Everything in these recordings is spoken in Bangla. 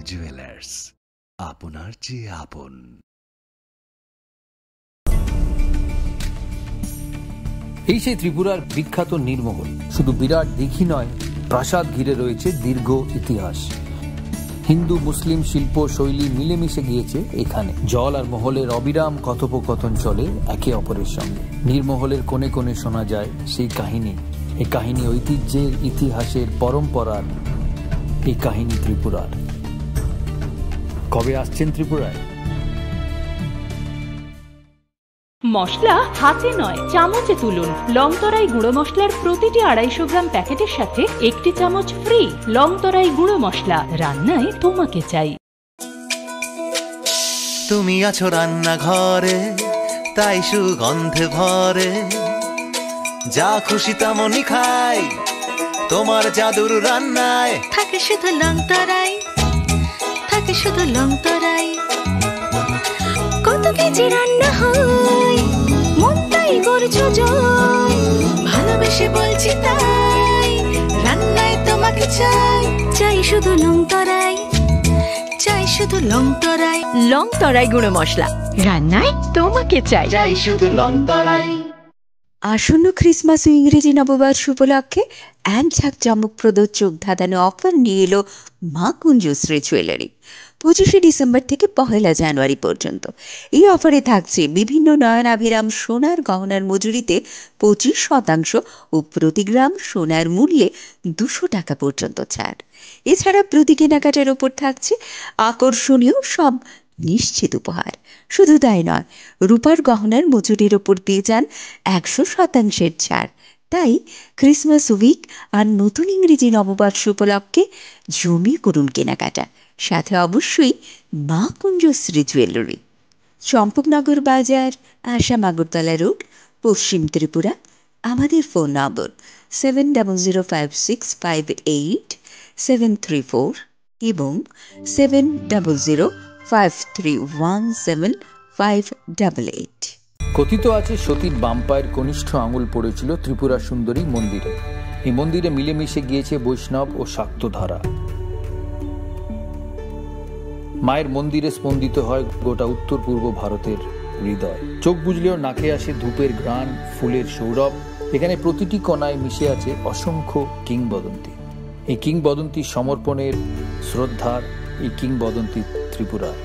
জুয়েলার্স, আপনার চেয়ে আপন। এই সেই ত্রিপুরার বিখ্যাত নীরমহল। শুধু বিরাট দিঘি নয়, প্রাসাদ ঘিরে রয়েছে দীর্ঘ ইতিহাস। হিন্দু মুসলিম শিল্প শৈলী মিলেমিশে গিয়েছে এখানে। জল আর মহলের অবিরাম কথোপকথন চলে একে অপরের সঙ্গে। নীরমহলের কোণে কোণে শোনা যায় সেই কাহিনী। এই কাহিনী ঐতিহ্যের, ইতিহাসের, পরম্পরার। এই কাহিনী ত্রিপুরার। কবে আসছেন ত্রিপুরায়? মশলা হাতে নয়, চামচে তুলুন। লংতরাই গুঁড়ো মশলার প্রতিটি 250 গ্রাম প্যাকেটের সাথে 1 চামচ ফ্রি। লংতরাই গুঁড়ো মশলা, রান্নায় তোমাকে চাই। তুমি আছো রান্নাঘরে, তাই সুগন্ধে ভরে। যা খুশি তেমনই খাই, তোমার জাদুর রান্নায় থাকে শুধু লংতরাই, থাকে শুধু লংতরাই। কত কেজি রান্না হয়, মনটাই করছো জয়। ভালোবেসে বলছি তাই, রান্নায় তোমাকে চাই। চাই শুধু লংতরাই, চাই শুধু লংতরাই। লংতরাই গুঁড়ো মশলা, রান্নায় তোমাকে চাই। চাই শুধু লংতরাই। আসন্ন ক্রিসমাস ও ইংরেজি নববর্ষ উপলক্ষে এক ঝাঁকজমকপ্রদ চোখ ধাঁধানো অফার নিয়ে এলো মা কুঞ্জশ্রী জুয়েলারি। 25শে ডিসেম্বর থেকে 1 জানুয়ারি পর্যন্ত এই অফারে থাকছে বিভিন্ন নয়নাভিরাম সোনার গহনার মজুরিতে 25% ও প্রতি গ্রাম সোনার মূল্যে 200 টাকা পর্যন্ত ছাড়। এছাড়া প্রতি কেনাকাটার ওপর থাকছে আকর্ষণীয় সব নিশ্চিত উপহার। শুধু তাই নয়, রূপার গহনার মজুরির ওপর পেয়ে যান 100% ছাড়। তাই ক্রিসমাস উইক আর নতুন ইংরেজি নববর্ষ উপলক্ষে জমিয়ে করুন কেনাকাটা। সাথে অবশ্যই মা কুঞ্জশ্রী জুয়েলারি, চম্পকনগর বাজার, আসাম আগরতলা রোড, পশ্চিম ত্রিপুরা। আমাদের ফোন নম্বর 7006587734 এবং 7005317588। কথিত আছে সতীর বাম পায়ের কনিষ্ঠ আঙুল পড়েছিল ত্রিপুরা সুন্দরী মন্দিরে। এই মন্দিরে মিলেমিশে গিয়েছে বৈষ্ণব ও শাক্ত ধারা। মায়ের মন্দিরে স্পন্দিত হয় গোটা উত্তর পূর্ব ভারতের হৃদয়। চোখ বুঝলেও নাকে আসে ধূপের ঘ্রাণ, ফুলের সৌরভ। এখানে প্রতিটি কণায় মিশে আছে অসংখ্য কিংবদন্তি। এই কিংবদন্তি সমর্পণের, শ্রদ্ধার, এই কিংবদন্তি ত্রিপুরার।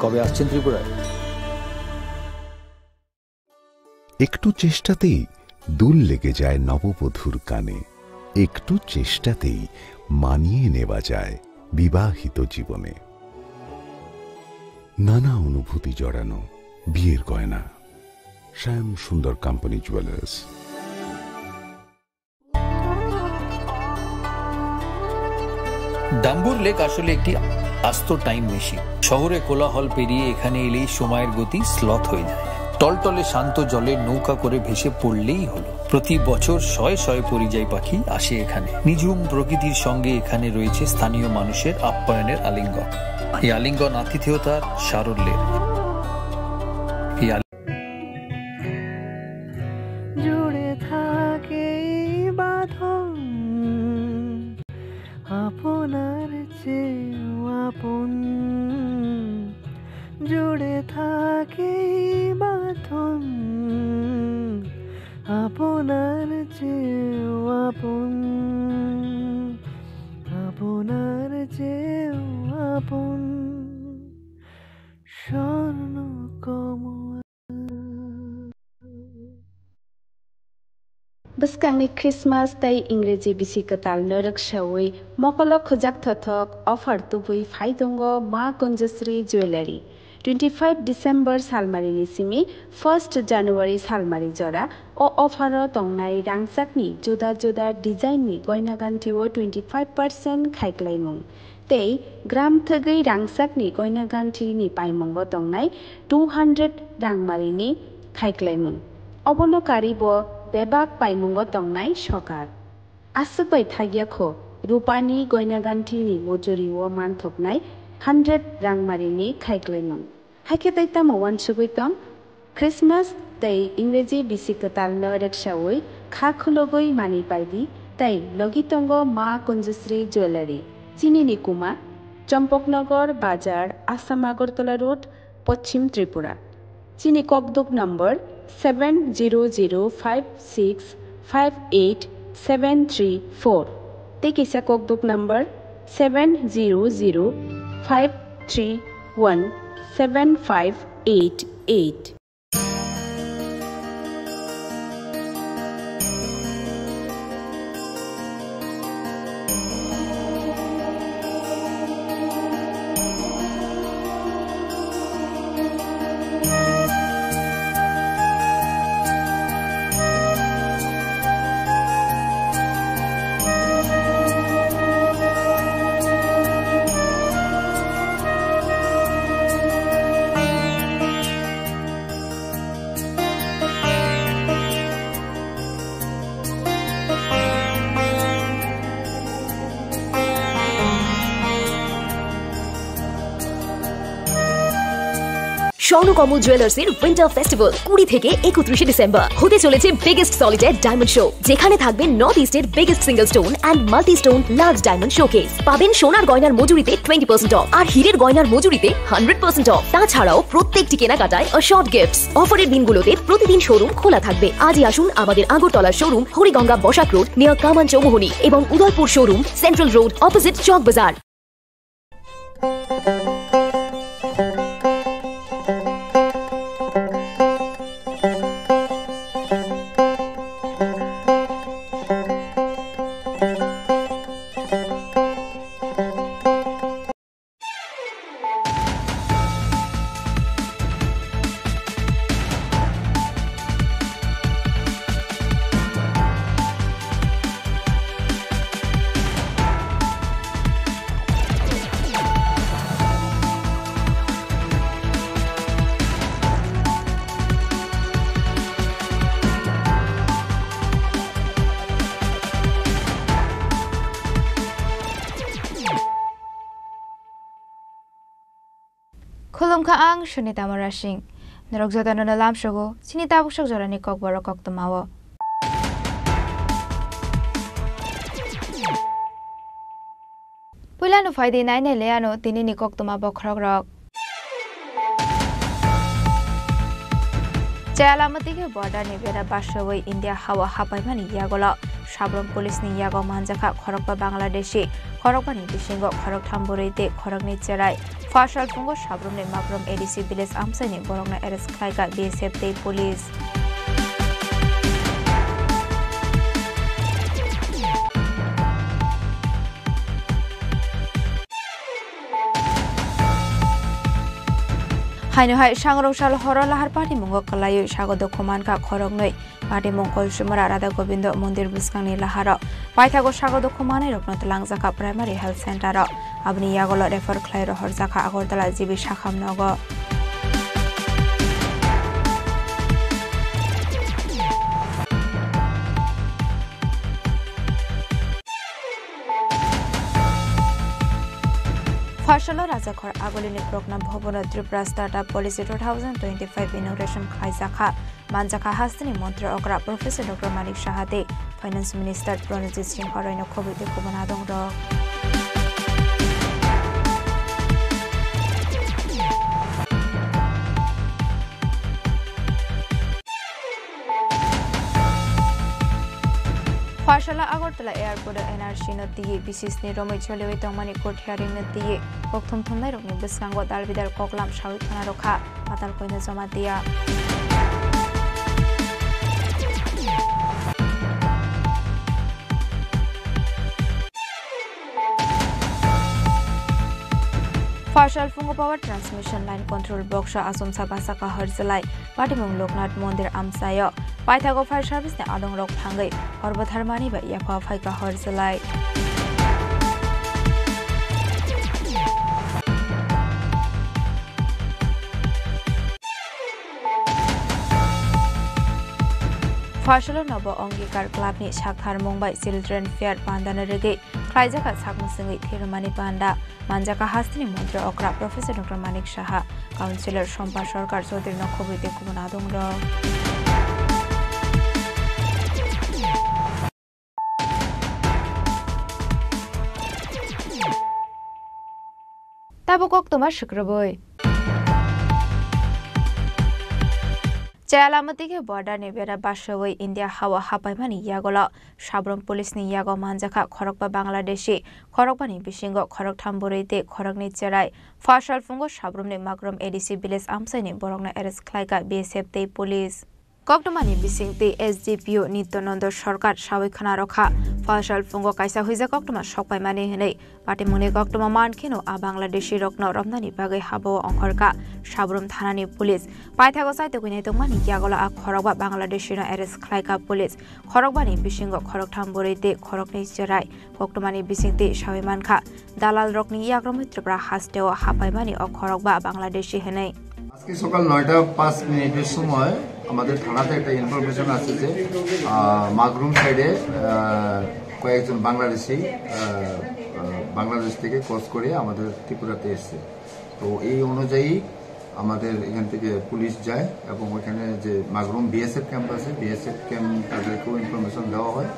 কবে আসছেন ত্রিপুরায়? একটু চেষ্টাতেই দুল লেগে যায় নববধূর কানে। একটু চেষ্টাতেই মানিয়ে নেওয়া যায় বিবাহিত জীবনে। নানা অনুভূতি জড়ানো বিয়ের গয়না। শ্যাম সুন্দর কোম্পানি জুয়েলার্স। ডাম্বুর লেক আসলে একটি আস্ত টাইম মেশিন। শহরে কোলাহল পেরিয়ে এখানে এলেই সময়ের গতি স্লথ হয়ে যায়। টলটলে শান্ত জলে নৌকা করে ভেসে পড়লেই হলো। প্রতি বছর শয়ে শয়ে পরিযায়ী পাখি আসে এখানে। নিঝুম প্রকৃতির সঙ্গে এখানে রয়েছে স্থানীয় মানুষের আপ্যায়নের আলিঙ্গন। এই আলিঙ্গন আতিথেয়তার সারল্যের। জুড়ে থাকে বাঁধন, আপনার চেয়েও আপন। জুড়ে থাকে বাঁধন, আপনার চেয়েও আপন। আপনার চেয়েও আপন। স্বর্ণ কমল। Boskangi Christmas tay Ingreji bisikatal narak shawai mokolo khojak thothok offer tubui phaidongo Ma Kunjasri Jewelry 25 December salmari nisimi 1st January salmari jora o offer tongnai rangsakni joda joda design ni goina gantiwo 25% khaiklaimung tei gram thagei rangsakni goina ganti ni paimongo tongnai 200 rangmari ni khaiklaimung obono karibo বেবাক পাইমুঙ্গ তংনাই সকার আসুকবাই থাগিয়াখো রূপানি গয়না গান্ঠিনি মজুরিও মানথকনাই 100 রাংমারিনি খাইক্লাইমং হাইকে তাইতাম ওয়ান সুগৈতম ক্রিসমাস তাই ইংরেজি বিসিকতাল নরেকসাওই খা খুলগই মানি পাইদি তাই লগিতঙ্গ মা কুঞ্জশ্রী জুয়েলারি চিনিনি কুমা चम्पकनगर बाजार आसाम आगरतला रोड पश्चिम त्रिपुरा चीनी ककदुक नम्बर 7005658734 तेकिसा ककदुक नम्बर 7005317588 স্বর্ণকমল জুয়েলার্সের উইন্টার ফেস্টিভ্যাল 20 থেকে 31 ডিসেম্বর হতে চলেছে বিগেস্ট সলিটার ডায়মন্ড শো, যেখানে থাকবে নর্থ ইস্টের biggest single stone and multi stone large diamond showcase. পাবেন সোনার গয়নার মজুরিতে 20% অফ আর হীরের গয়নার মজুরিতে 100% অফ। তাছাড়াও প্রত্যেকটি কেনাকাটায় শর্ট গিফটস। অফারের দিনগুলোতে প্রতিদিন শোরুম খোলা থাকবে। আজই আসুন আমাদের আগরতলার showroom Hariganga Basak road near Kaman Chowmuhani এবং Udaipur showroom central road opposite Chowk Bazar. Khulumkha ang Shunita Marashing. Narokjota na nalam shogo, sinita bushok jorani kokbaro koktomawo. Pulano faide naine leano tinini koktoma bokrogrok. Jalamati ke border ni bera bashawai India hawa hapaimani yagola. Sabron police ni yago manjaka khorokpa Bangladeshi khorokpa ni bisingo khorok thamborite khorok ni cherai fashal fungo sabron ni maprom ADC village amsani borongna arrest khlaiga BSF te police Haino hai sangrong sal horo lahar party mungo kalayu sagodo khoman ka khorok noi party mongkol sumara Radha Gobindo mondir buskangni lahara paithago sagodo khomane rokno langjaka primary health center abni yagolo refer khlairo horjaka Agartala jibi shakham nogo Fashalo Rajakhor Agolini Program Bhobono Tripura Startup Policy 2025 Inauguration Khaizakha Manjaka Hastini Montra Okra Professor Dr. Manik Shahade Finance Minister Pranajit Singh Horoino Khobite Kubanadong Ro Fashala Agartala Airport NRC Nati Bisis ni Romai Cholewai Tongmani Court Hearing Nati Kokthom Thomnai Rokni Biskango Dalbidar Koklam Shawit Thana Rokha Matal Koina Joma Dia Fashal Fungo Power Transmission Line Control Box Asum Sabasaka Harjalai Patimong Loknath Mondir Amsayo Paithago Fire Service ne Adong Rok Thangai Horbatharmani ba Yafa Phaika Harjalai Fashalo Nobo Ongikar Club ni Shakhar Mumbai Children Fair Pandana Rege Khlaijaka Sakmusingi Thirumani Panda Manjaka Hastini Montra Okra Professor Dr. Manik Shaha Councillor Shompa Sarkar Choudhury Nokhobite Kubanadong Ro Tabukok Thomas Shukraboy. Chalamatiga border nebera Bashaway India Hawa Hapaimani Yagola, Shabram Police ni Yago Manjaka, Korokba Bangladeshi, Korokbani Bishingo, Korok Tamburete, Korokni Cherai, Fashal Fungo, Shabrum ni Magrum ADC Bilis Amsani, Borogna Eres Klaika, BSF Day Police. Koktomani Bisingte SDPO Nitonando Shorkat Shawikhana Rokha Fashal Fungo Kaisa Huiza Koktoma Shokpai Mani Hene Patimuni Koktoma Mankino A Bangladeshi Rokno Romnani Bagai Habo Onkorka Shabrum Thanani Police Paithago Saito Guinetomani Yagola A Korokba Bangladeshi no Eres Klaika Police Korokbani Bishingo Korok Tamburete Korokni Cherai Koktomani Bisingte Shawimanka Dalal Rokni Yagromitrabra Hasteo Hapaimani O Korokba Bangladeshi Hene আজকে সকাল 9:05 সময় আমাদের থানাতে একটা ইনফরমেশন আছে যে মাগরুম সাইডে কয়েকজন বাংলাদেশ থেকে ক্রস করে আমাদের ত্রিপুরাতে এসেছে তো এই অনুযায়ী আমাদের এখান থেকে পুলিশ যায় এবং ওখানে যে মাগরুম বিএসএফ ক্যাম্প আছে বিএসএফ ক্যাম্প তাদেরকেও ইনফরমেশন দেওয়া হয়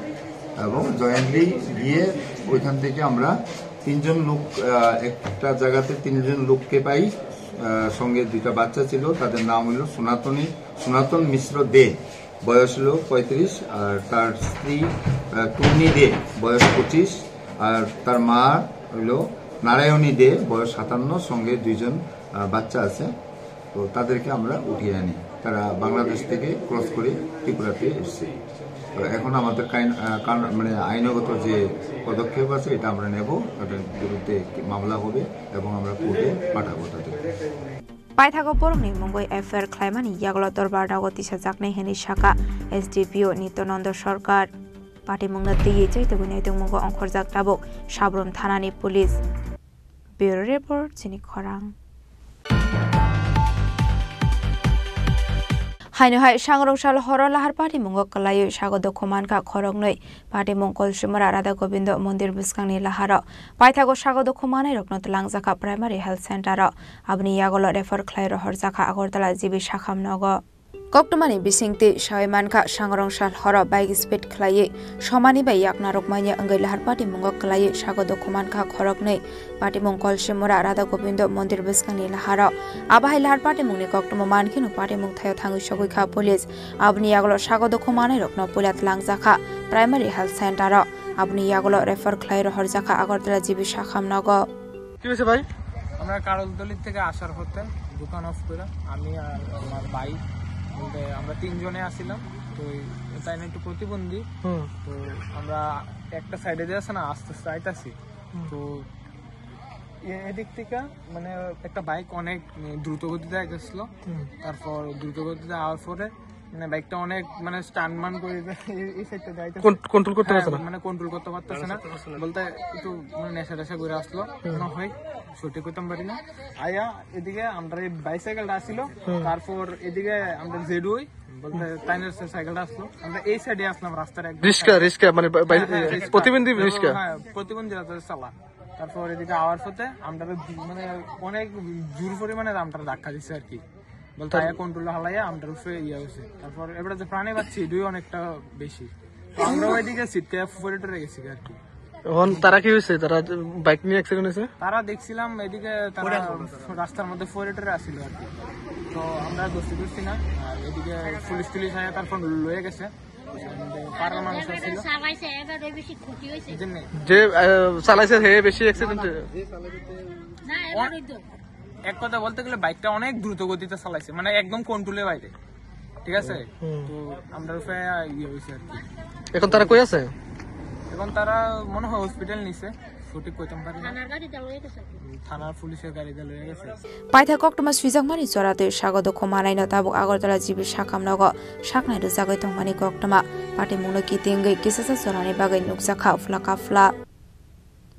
এবং জয়েন্টলি গিয়ে ওইখান থেকে আমরা তিনজন লোক একটা জায়গাতে তিনজন লোককে পাই সঙ্গে দুইটা বাচ্চা ছিল তাদের নাম হলো সনাতন মিশ্র দে বয়স হলো 35 আর তার স্ত্রী টুনি দে বয়স 25 আর তার মা হলো নারায়ণী দে বয়স 57 সঙ্গে দুইজন বাচ্চা আছে তো তাদেরকে আমরা উঠিয়ে আনি তারা বাংলাদেশ থেকে ক্রস করে ত্রিপুরাতে এসেছে তো এখন আমাদের মানে আইনগত যে পদক্ষেপ আছে এটা আমরা নেব তাদের বিরুদ্ধে মামলা হবে এবং আমরা কোর্টে পাঠাবো তাদের Paithago Boromni Mongoi FR Klaimani Yagla Dorbar Dagotisa Zakne Heni Shaka SDPO Nitonando Shorkar Party Mungna Tiye Chaito Gunetung Mongo Onkorzak Tabok Shabrum Thanani Police Bureau Report Chini Khorang Haino hai Shangrong Shal Horror Lahar Party Mungo Kalayo Shago Dokumanka Khorongnoi Party Mongkol Shumara Radha Gobindo Mondir Buskangni Lahara Paithago Shago Dokumane Roknot Langzaka Primary Health Center Abni Yagolo Refer Klairo Horzaka Agortala Jibi Shakham Nogo Koktomani Bisingte Shaimanka Shangrong Shal Horror Bike Speed Klaye Shomani Bay Yakna Rokmanya Angai Lahar Party Mungo Kalayo Shago Dokumanka Khorongnoi Party Mongkol Shumara Radha Gobindo Mondir Buskangni Lahara Abahai Lahar Party Mungni Koktomo Mankino Party Mungthayo Thangu Shogika Police Abni Yagolo Shago Dokumane Rokno Pulat Langzaka Primary Health Center Abni Yagolo Refer Klairo Horzaka Agortala Jibi Shakham Nogo কি হয়েছে ভাই আমরা কারলতলি থেকে আসার পথে দোকান অফ করে আমি আর আমার ভাই বলতে আমরা তিনজনে আসছিলাম তো এটা একটু প্রতিবন্ধী তো আমরা একটা সাইডে দিয়ে আছে না আস্তে আস্তে আইতাছি তো এদিক থেকে মানে একটা বাইক অনেক দ্রুত গতিতে আসছিল তারপর দ্রুত গতিতে আওয়ার পরে মানে বাইকটা অনেক মানে স্টানমান করে এই সাইডটা যাইতে কন্ট্রোল করতে পারছে না মানে কন্ট্রোল করতে পারতেছে না বলতে একটু মানে নেশা করে আসলো মনে হয় সঠিক করতে পারি না আয়া এদিকে আমরা এই বাইসাইকেলটা আসছিল তারপর এদিকে আমরা জেডুই বলতে তাইনের সাইকেলটা আসলো আমরা এই সাইডে আসলাম রাস্তার একদম রিস্কা মানে প্রতিবন্ধী রিস্কা হ্যাঁ প্রতিবন্ধী চালা তারপর এদিকে আওয়ার পথে আমরা মানে অনেক জোর পরিমাণে আমরা ধাক্কা দিচ্ছে আর কি বলতে কন্ট্রোল হালাইয়া আমরা উপরে ইয়ে হয়েছে তারপর এবারে যে প্রাণী পাচ্ছি দুই অনেকটা বেশি আমরা ওইদিকে সিটকে ফোরেটরে গেছি আর কি এখন তারা কি হয়েছে তারা বাইক নিয়ে অ্যাক্সিডেন্ট হয়েছে তারা দেখছিলাম এদিকে তারা রাস্তার মধ্যে ফোরেটরে আসছিল আর কি তো আমরা দোষী করছি না আর এদিকে পুলিশ টুলিশ আয়া তারপর লয়ে গেছে পাড়ার মানুষ ছিল যে চালাইছে হে বেশি অ্যাক্সিডেন্ট এক কথা বলতে গেলে বাইকটা অনেক দ্রুত গতিতে চালাইছে মানে একদম কন্ট্রোলে বাইরে ঠিক আছে তো আমরা ইয়ে হয়েছে আর কি এখন তারা কই আছে এখন তারা মনে হয় হসপিটাল নিছে সঠিক কইতাম পারি না থানার পুলিশের গাড়িতে লয়ে গেছে পাইথা কক্টমা সুইজাকমানি চরাতে স্বাগত খমানাইন তাবক আগরতলা জিবি শাখাম নগ শাকনাই জাগৈ তংমানি কক্টমা পাটি মুনো কিতিঙ্গৈ কিসাসা চরানি বাগৈ নুকজাখা উফলা কাফলা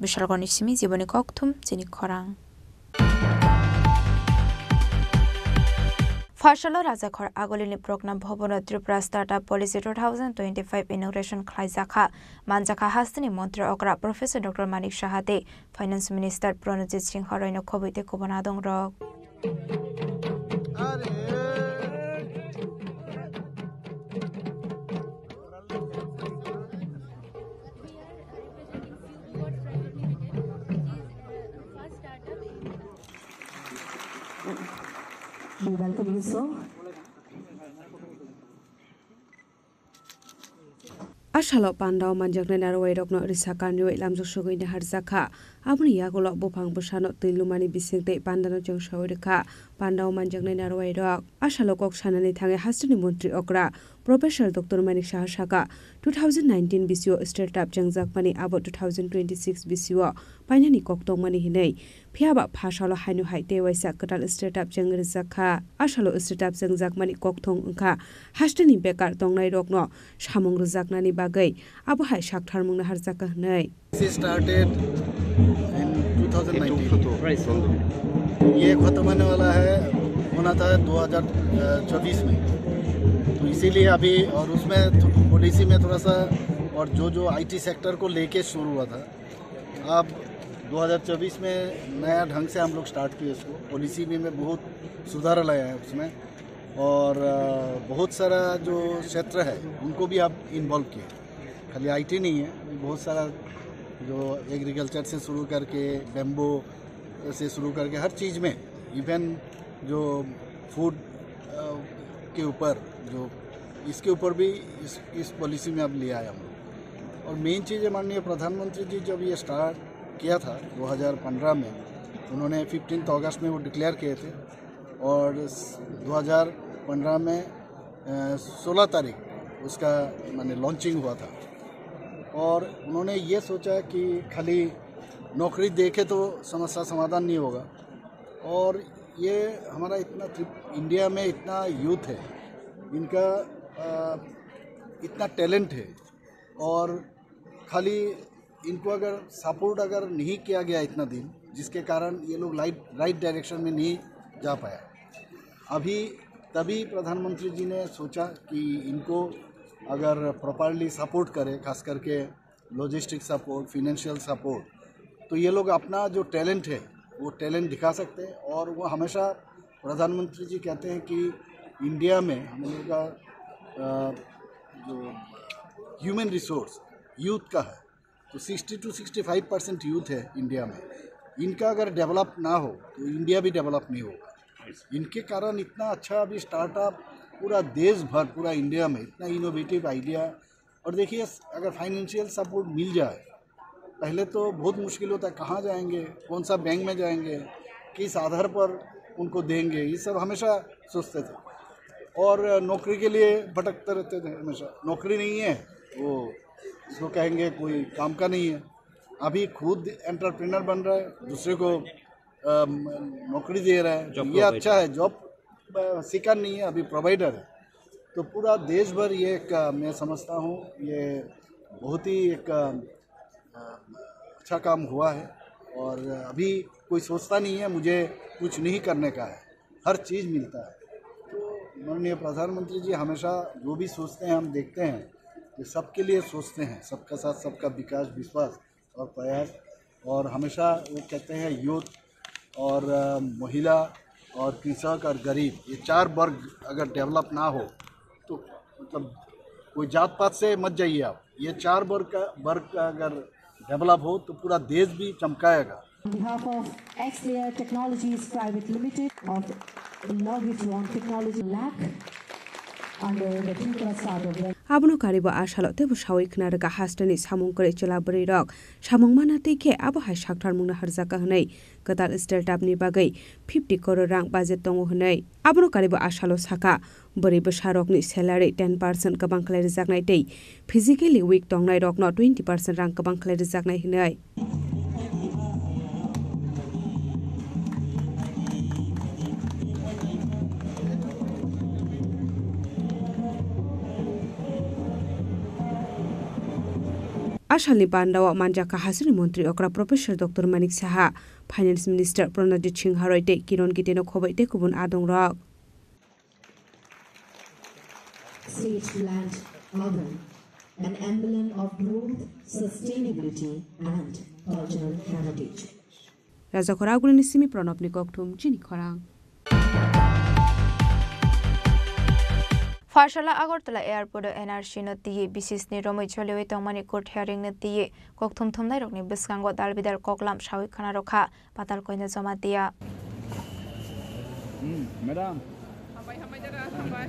বিশালগনি সিমি জীবনী ককথুম চিনি খরাং Fashalo Rajakhor Agolini Program Bhobono Tripura Startup Policy 2025 Inauguration Khlaizakha Manjakha Hastini Montre Okra Professor Dr. Manik Shahate Finance Minister Pranajit Singh Horoino Khobite Kubonadong Rok We welcome you, sir. Ashalo Pandao Manjak Narway Rokno Risaka New Lamzo Shogin Harzaka, Abri Yagolo Bopang Bushano Tilumani Bisinte Pandano Jong Shawrika, Pandao Manjak Narway Rock, Ashalo Kokshanani Tange Hastani Montri Okra, Professor Dr. Manik Shahashaka, 2019 BCO Startup Jangzak Mani about 2026 BCO, Panani Koktong Mani Hine, Piaba Pashalo Hanu Haite Waisa Katal Startup Jangrizaka, Ashalo Startup Jangzak Mani Koktong Unka, Hastani Bekar Tongnai Rokno, Shamong Rizak Nani Bagai, Abu Hai Shakhtar Mung Harzaka Nei. This started in 2019. ये खत्म होने वाला है होना था 2024 में, तो इसीलिए अभी और उसमें पॉलिसी में थोड़ा सा और जो आईटी सेक्टर को लेके शुरू हुआ था, अब 2024 में नया ढंग से हम लोग स्टार्ट किए इसको। पॉलिसी में बहुत सुधार लाया है उसमें, और बहुत सारा जो क्षेत्र है उनको भी आप इन्वॉल्व किए, खाली आईटी नहीं है, बहुत सारा जो एग्रीकल्चर से शुरू करके बेम्बो से शुरू करके हर चीज़ में, इवन जो फूड के ऊपर जो इसके ऊपर भी इस पॉलिसी में अब ले आया हम लोग। और मेन चीज़ है, माननीय प्रधानमंत्री जी जब ये स्टार्ट किया था 2015 में, उन्होंने 15 अगस्त में वो डिक्लेयर किए थे, और 2015 में 16 तारीख उसका माने लॉन्चिंग हुआ था। और उन्होंने ये सोचा कि खाली नौकरी देके तो समस्या समाधान नहीं होगा, और ये हमारा इतना इंडिया में इतना यूथ है, इनका इतना टैलेंट है, और खाली इनको अगर सपोर्ट अगर नहीं किया गया इतना दिन, जिसके कारण ये लोग राइट डायरेक्शन में नहीं जा पाया। अभी तभी प्रधानमंत्री जी ने सोचा कि इनको अगर प्रॉपरली सपोर्ट करे, खास करके लॉजिस्टिक सपोर्ट, फाइनेंशियल सपोर्ट, तो ये लोग अपना जो टैलेंट है वो टैलेंट दिखा सकते हैं। और वो हमेशा प्रधानमंत्री जी कहते हैं कि इंडिया में हम लोग का जो ह्यूमन रिसोर्स यूथ का है, तो 60 to 65% यूथ है इंडिया में। इनका अगर डेवलप ना हो तो इंडिया भी डेवलप नहीं होगा। इनके कारण इतना अच्छा अभी स्टार्टअप पूरा देश भर, पूरा इंडिया में इतना इनोवेटिव आइडिया। और देखिए, अगर फाइनेंशियल सपोर्ट मिल जाए, पहले तो बहुत मुश्किल होता है, कहाँ जाएंगे, कौन सा बैंक में जाएंगे, किस आधार पर उनको देंगे, ये सब हमेशा सोचते थे, और नौकरी के लिए भटकते रहते थे हमेशा। नौकरी नहीं है वो इसको कहेंगे कोई काम का नहीं है। अभी खुद एंटरप्रेन्योर बन रहा है, दूसरे को नौकरी दे रहा है, ये अच्छा है। जॉब सीकर नहीं है, अभी प्रोवाइडर है। तो पूरा देश भर ये एक मैं समझता हूँ ये बहुत ही एक अच्छा काम हुआ है। और अभी कोई सोचता नहीं है मुझे कुछ नहीं करने का है, हर चीज़ मिलता है। तो माननीय प्रधानमंत्री जी हमेशा जो भी सोचते हैं, हम देखते हैं कि सबके लिए सोचते हैं, सबका साथ सबका विकास, विश्वास और प्रयास। और हमेशा वो कहते हैं यूथ और महिला और कृषक और गरीब, ये चार वर्ग अगर डेवलप ना हो तो मतलब कोई जात पात से मत जाइए आप, ये चार वर्ग का अगर डेवलप हो तो पूरा देश भी चमकाएगा। On behalf of Xlayer Technologies Private Limited of Logitron Technology Lab under the Tripura Startup. Abno kariba ashalo te bushawi knaraga hastani samung kore chalabri rok samung manate ke abo hai shakthar mungna harzaka hnai kadal startup ni bagai 50 crore rang budget tongo hnai abno kariba ashalo saka bari basharok ni salary 10% kabang khlai rizaknai tei physically weak tongnai rok no 20% rang kabang khlai rizaknai hnai Ashali Bandawa Manjaka Hasri Montri Okra Professor Dr. Manik Saha, Finance Minister Pranajit Singh Haroite, Kiron Giteno Khobaite Kubun Adong Rock. State land urban, an emblem of growth, sustainability, and cultural heritage. Raza Koragul Nisimi Pranop Nikoktum, Chini Korang. Farshala Agartala Airport NRC nati bisis ni romoi chole tongmani court hearing nati kokthum thumnai rokni biskango dalbidar koklam shawi khana rokha patal koina joma dia Madam. Hambai jara hambai.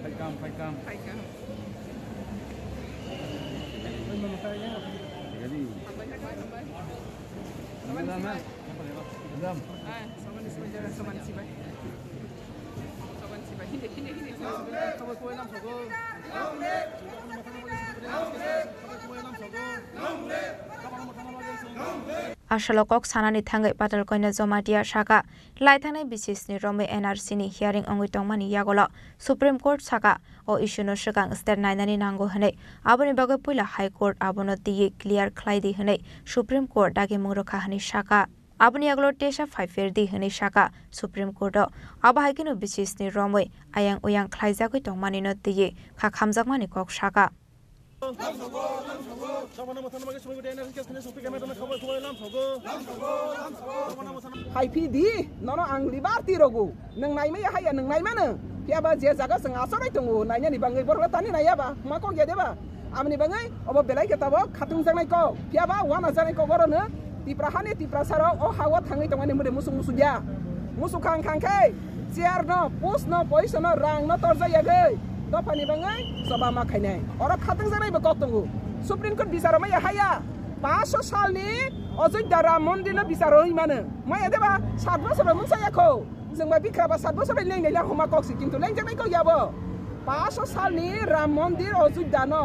Faikam. Jadi. Hambai. Madam. Soman si bai. Hindi. Soman ko lang sogo. Ashalokok sanani thangai patal koina jomatia saka laithanai BCS ni rome NRC ni hearing ongui tongmani yagola Supreme Court saka o issue no shakang state nainani nango hane aboni bagai puila High Court abono tiye clear khlaidi hane Supreme Court dage mungro khani saka aboni aglo tesha 5 year di hane saka Supreme Court aba haikino BCS ni rome ayang uyang khlaijagoi tongmani no tiye kha khamjakmani kok saka Hai PD nono ang libar tirogu nang nai me haya nang nai mana pia ba je jaga seng asore tungu nanya ni bangai borla tani naya ba mako ge deba amni bangai obo belai ke tabo khatung jangai ko pia ba wana jangai ko goro ne tiprahane tiprasaro o hawa thangai tongani mude musung musuja musu khang ke chair no pus no poison no rang no torja yage do pani bangai soba ma khainai ora khatung jangai ba kok tungu Supreme Court bisaro ma haya 500 साल ni अजय दारा मंदिर ना बिचारो इमाने मैं देबा 7 बोसोर मोनसायाखौ जों मा बिखाबा 7 बोसोर लेंनाय ला हमा कक्सि किन्तु लेंजानायखौ याबो 500 साल ni राम मंदिर अजय दानो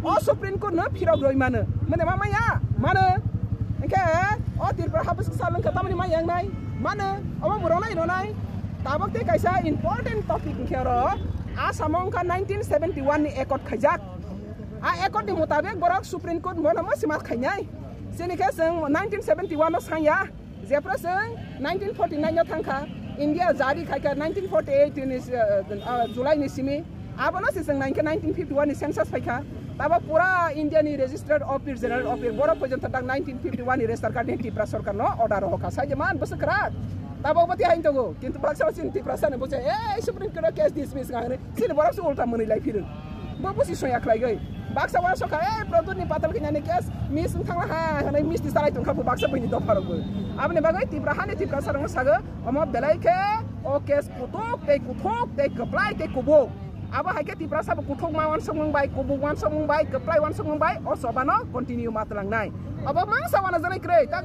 अ सुप्रीम कोर्ट न फिरग्रो इमाने माने मा माया माने एके अ तिरपर हाबस सालन खतामनि मा यांनाय माने अबा मुरनाय ननाय ताबकते कायसा इम्पोर्टेन्ट टपिक खेरो आसामाव का 1971 नि एकट खैजाक आ एकट नि मुताबिक बरक सुप्रीम कोर्ट मोनम सिमा खैनाय जेनेके जों 1971 नो सांया जेफ्रा जों 1949 नो थांखा इंडिया जारि खायका 1948 नि जुलाई नि सिमी आबनो से जों 1951 नि सेंसस फायखा ताबा पूरा इंडिया नि रजिस्टर्ड ऑफिस जनरल ऑफिस बरो पर्यंत तक 1951 नि रेजिस्टर कार्ड नि टिप्रा सरकार नो ऑर्डर होका सायमान बसकरा ताबा बति हाइन तगो किन्तु बाक्सा सिन टिप्रा सान बचे a supreme court case dismiss गाने सिन बरक उल्टा मनि लाई फिरन बबुसि सोया खलाइगै बाक्सा वा सका ए प्रदुर नि पातल किनाने केस मिस थांला हा हनै मिस दि साराय तंखा बाक्सा बनि दफारबो आबने बागै तिप्रा हाने तिप्रा सरंग सागो अम बेलाइके ओ केस कुथोक ते कप्लाय ते कुबो आबा हाइके तिप्रा सब कुथोक मा वान समंग बाय कुबो वान समंग बाय कप्लाय वान समंग बाय ओ सबानो कन्टिन्यू मातलांनाय अब मा सावाना जनै क्रे ता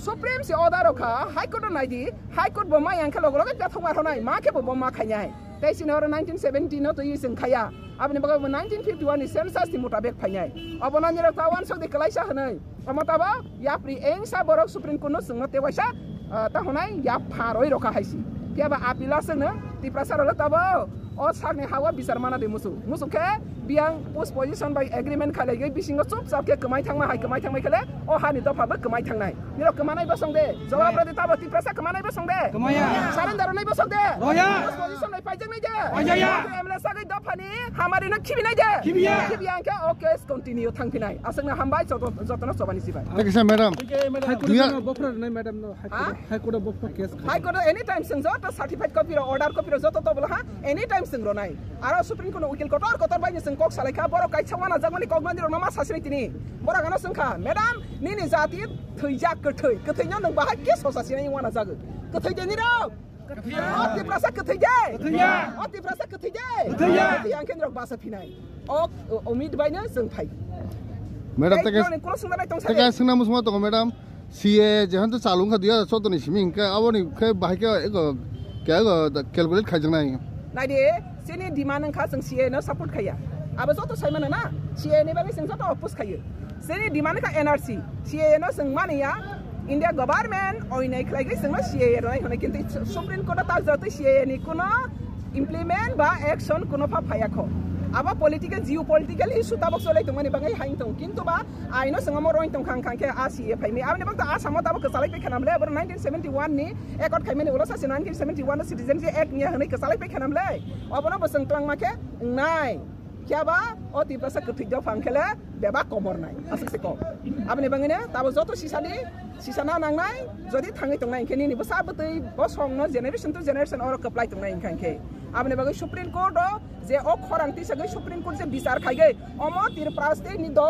सुप्रीम से ऑर्डर रखा हाई कोर्ट नाइदि हाई कोर्ट बमा यांखा लगो लगो जाथमा थनाय मा के बमा खायनाय तैसिन और 1970 नो तो ये संखाया आपने बगा 1951 नि सेंसस नि मुताबिक फायनाय अब नानि र तावान सो दे कलाइसा हनै अमताबा या प्रि एंसा बरक सुप्रीम कोर्ट नो संग तेवाइसा ता हनै या फारoi रखा हाइसि पियाबा आपिला संग तिप्रासार ल तब ओ सागनि हावा बिचार माना दे मुसु के बियां पोस्ट पोजीशन बाय एग्रीमेंट खालायगै बिसिंग चुप चाप के कमाय थांबाय खले ओ हानि दफाबो कमाय थांनाय निरो कमानाय बसं दे जवाब रदि ताबा तिप्रासा कमानाय बसं दे कमाया सारेन्डार नै बसं दे रोया पोस्ट पोजीशन नै पाइजों नै दे अजया एमएलए सागै दफानि हामारि न खिबिनाय दे खिबियां के ओके कन्टिन्यू थांफिनाय असंना हामबाय जतन सबानि सिबाय थैंक यू मैडम हाई बफर नै मैडम नो हाई कोर्ट बफर case high court any time संग जत सर्टिफाइड कपि र ऑर्डर कपि र जत तबला हा एनी टाइम संग रोनाय आरो सुप्रीम कोर्ट उकिल कतर बायनि संग कक सालायखा बर काइछावाना जागमानि कगमानि रमा सासनि तिनि बर गाना संखा मैडम निनि जाति थैजा कथै न नों बाहा के ससासिनि वाना जागो कथै देनि र अति प्रसा कथै दे अति प्रसा कथै दे आं केन्द्र बासा फिनाय अ उम्मीद बायनो जों फाय मैडम तके संना मुसमा तो मैडम सीए जहन तो चालू खा दिया सो तो नि सिमिं के अबनि के बाहा के के कैलकुलेट खाजनाय नाइदे सेनि डिमान्ड खा जों सीए न सपोर्ट खाया अब जतो साइमान ना सीए नि बागै जों जतो अपोज खायो सेनि डिमान्ड का एनआरसी सीए न जों मानिया इंडिया गवर्नमेंट ओइनाय खलायगै जों सीए राय होनाय किन्तु सुप्रीम कोर्ट ता जतो सीए नि कोनो इम्प्लिमेंट बा एक्शन कोनो फा फायाखो अब पॉलिटिकल जियो पॉलिटिकल इशू ताबक सोलाय तंग मानि बागै हाइन तंग किन्तु बा आइनो संग म रोइन तंग खां के आ सीए फाइमे आबने बंत आसाम ताबक सालाय पे खनामले अब 1971 नि एकट खाइमेनि उला सासे 1971 सिटिजनशिप एक्ट नि हनै सालाय पे खनामले अबनो बसंग तंग माके नाय क्या बा ओ तिप्रासा कथि द फांखेले बेबा कमर नाय अससे को आबने बांगने ताबो जतो सिसाना नांनाय जदि थाङै तंनाय केनि नि बसा बतै बसंग न जेनेरेशन टू जेनेरेशन और कप्लाय तंनाय खांखे आबने बागै सुप्रीम कोर्ट जे ओ खरांति सगै सुप्रीम कोर्ट जे विचार खाइगै अम तिरप्रास्ते नि द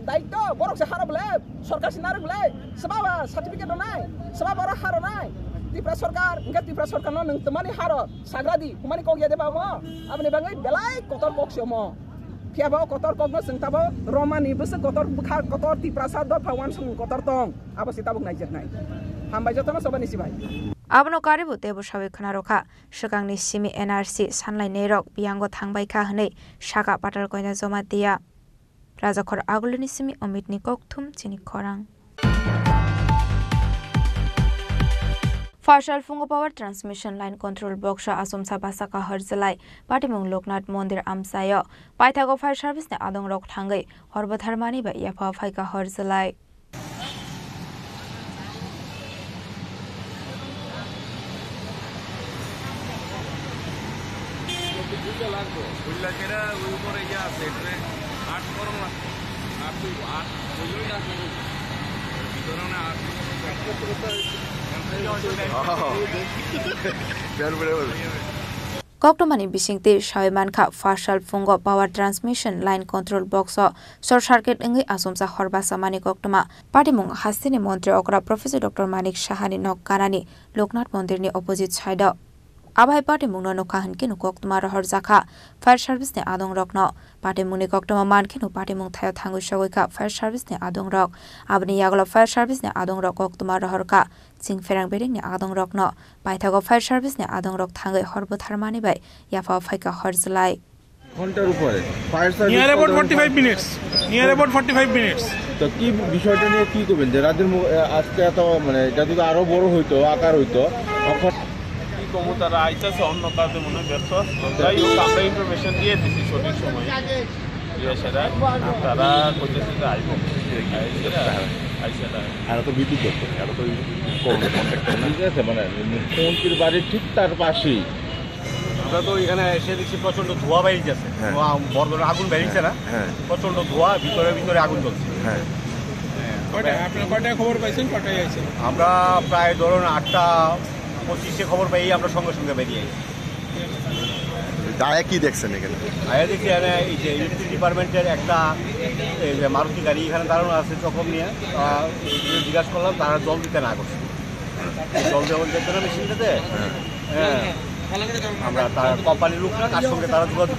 दायित्व बरक से हारबले सरकार सिनारबले सबाबा सर्टिफिकेट नाय सबाबा हार नाय ত্রিপুরা সরকার ইনকা ত্রিপুরা সরকার নং তোমানি হারো সাগ্রাদি হুমানি কগিয়া দেবা মো আপনি বাঙাই বেলাই কতর কক্সিও মো ফিয়াবো কতর কগনো जोंताबो रमानि बोसो कतर बुखा कतर ত্রিপুরা সাদ फावान सं कतर दं आबो सिताबो नाइजेरनाय हामबाय जतन सबानि सिबाय आबनो कारिबो देबो साबायखना रखा सगांनि सिमि एनआरसी सानलायनाय रक बियांगो थांबायखा हनै सागा पाटार गयना जमा दिया राजाखर आगुलनि सिमि अमितनि ककथुम चिनि खरां फार्शाल फुंगो पावर ट्रांसमिशन लाइन कंट्रोल बक्स आसमसा बासाका हरजलाय पाटिमुंग लोकनाथ मंदिर आमसाय पाइथागो फायर सर्विस ने आदंग रक थांगै हरबथारमानि बा याफा फाइका हरजलाय कक्टमानी बिसिंगते सायमानखा फार्शाल फुंगो पावर ट्रांसमिशन लाइन कंट्रोल बक्स शॉर्ट सर्किट इंगै आसमसा हरबासामानि कक्टमा पाटिमुंग हास्तिनि मंत्री अग्रा प्रोफेसर डॉक्टर मानिक साहानि नक्कानानि लोकनाथ मन्दिरनि अपोजिट साइड आबाय पाटिमुंग नखाहनके कक्टमा रहर जाखा फायर सर्विस ने आदंग रक्न पाटिमुंगनि कक्टमा मानखेनु पाटिमुंग थाय थांगु सगैका फायर सर्विस ने आदंग रक आबनि यागला फायर सर्विस ने आदंग रक कक्टमा रहरका सिंगफेरां बेरिं ने आदंग रक्न पाइथागो फायर सर्विस ने आदंग रक थांगै हरबथारमानि बाय याफा फाइका हरजलाय ঘন্টার উপরে fire service near about 45 minutes তো কি বিষয়টা নিয়ে কি করবেন যে রাতের আজকে এত মানে যদি আরো বড় হইতো আকার হইতো তখন কি কম তারা আইতাছে অন্য কাজে মনে ব্যস্ত তাই আমরা ইনফরমেশন দিয়ে দিছি সঠিক সময় সেটা তারা কইতেছে যে আইবো আর তো বিদ্যুৎ করতে আর তো কন্ট্যাক্ট ঠিক আছে মানে মুখ্যমন্ত্রীর বাড়ির ঠিক তার পাশেই আমরা তো এখানে এসে দেখছি প্রচন্ড ধোঁয়া বেরিয়ে যাচ্ছে বড় বড় আগুন বেরিয়েছে না প্রচন্ড ধোঁয়া ভিতরে আগুন জ্বলছে কয়টায় খবর পাইছেন কয়টায় আইছেন আমরা প্রায় ধরুন 8:25 খবর পাই আমরা সঙ্গে সঙ্গে বেরিয়ে আইছি দায়া কি দেখছেন এখানে দায়া দেখি এখানে এই যে ইলেকট্রিক ডিপার্টমেন্টের একটা এই যে মারুতি গাড়ি এখানে দাঁড়ানো আছে চকম নিয়ে জিজ্ঞাসা করলাম তারা জল দিতে না করছে জল দেওয়ার যেতে না মেশিনটাতে হ্যাঁ আমরা তার কোম্পানির লোকরা তার সঙ্গে তারা যোগাযোগ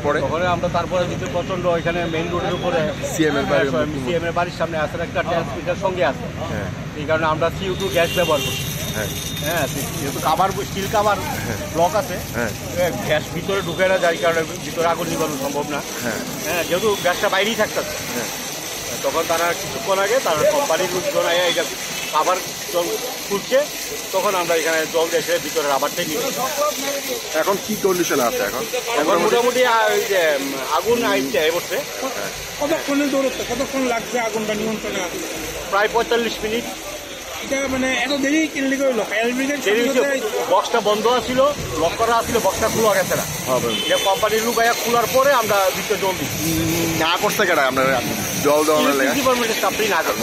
করে এরপরে আমরা তারপরে দিতে প্রচন্ড এখানে মেইন রোডের উপরে সিএম এর বাড়ির সামনে আছে একটা ট্রান্সমিটার সঙ্গে আছে এই কারণে আমরা CO2 গ্যাস ব্যবহার করছি হ্যাঁ যেহেতু কাভার স্টিল কাভার ব্লক আছে গ্যাস ভিতরে ঢুকে না যার কারণে ভিতরে আগুন নিবানো সম্ভব না হ্যাঁ যেহেতু গ্যাসটা বাইরেই থাকতেছে তখন তারা কিছুক্ষণ আগে তার কোম্পানির লোকজন এটা কাভার জল খুলছে তখন আমরা এখানে জল এসে ভিতরে রাবারটাই নিয়ে এখন কি কন্ডিশন আছে এখন মোটামুটি আগুন আইতে বসছে কতক্ষণের দূরত্ব কতক্ষণ লাগছে আগুনটা নিয়ন্ত্রণে প্রায় 45 মিনিট এটা মানে এত দেরি কিনলে কইল ফায়ার ব্রিগেড বক্সটা বন্ধ ছিল লক করা ছিল বক্সটা খোলা গেছে না যে কোম্পানির লোক আয়া খোলার পরে আমরা ভিতরে জল দিই না করতে গেলে আমরা জল দেওয়ার লাগে ডিপার্টমেন্টের স্টাফই না করে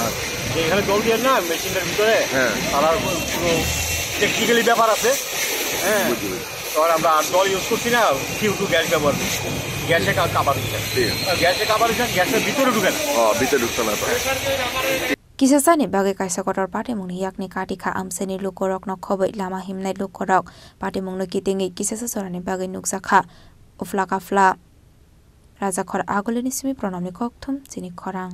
এখানে জল দিয়ে না মেশিনের ভিতরে তারা পুরো টেকনিক্যালি ব্যাপার আছে হ্যাঁ তখন আমরা জল ইউজ করছি না CO2 গ্যাস ব্যবহার করছি গ্যাসে কাভার দিচ্ছে গ্যাসের ভিতরে ঢুকে না ভিতরে ঢুকতে না Kisasani bagai kaisa kotor patimung yakni katika amseni lukorok no khoboi lama himnai lukorok patimung no kitingi kisasa sorani bagai nuksakha uflaka fla raja khor agoleni simi pronamni kokthum chini khorang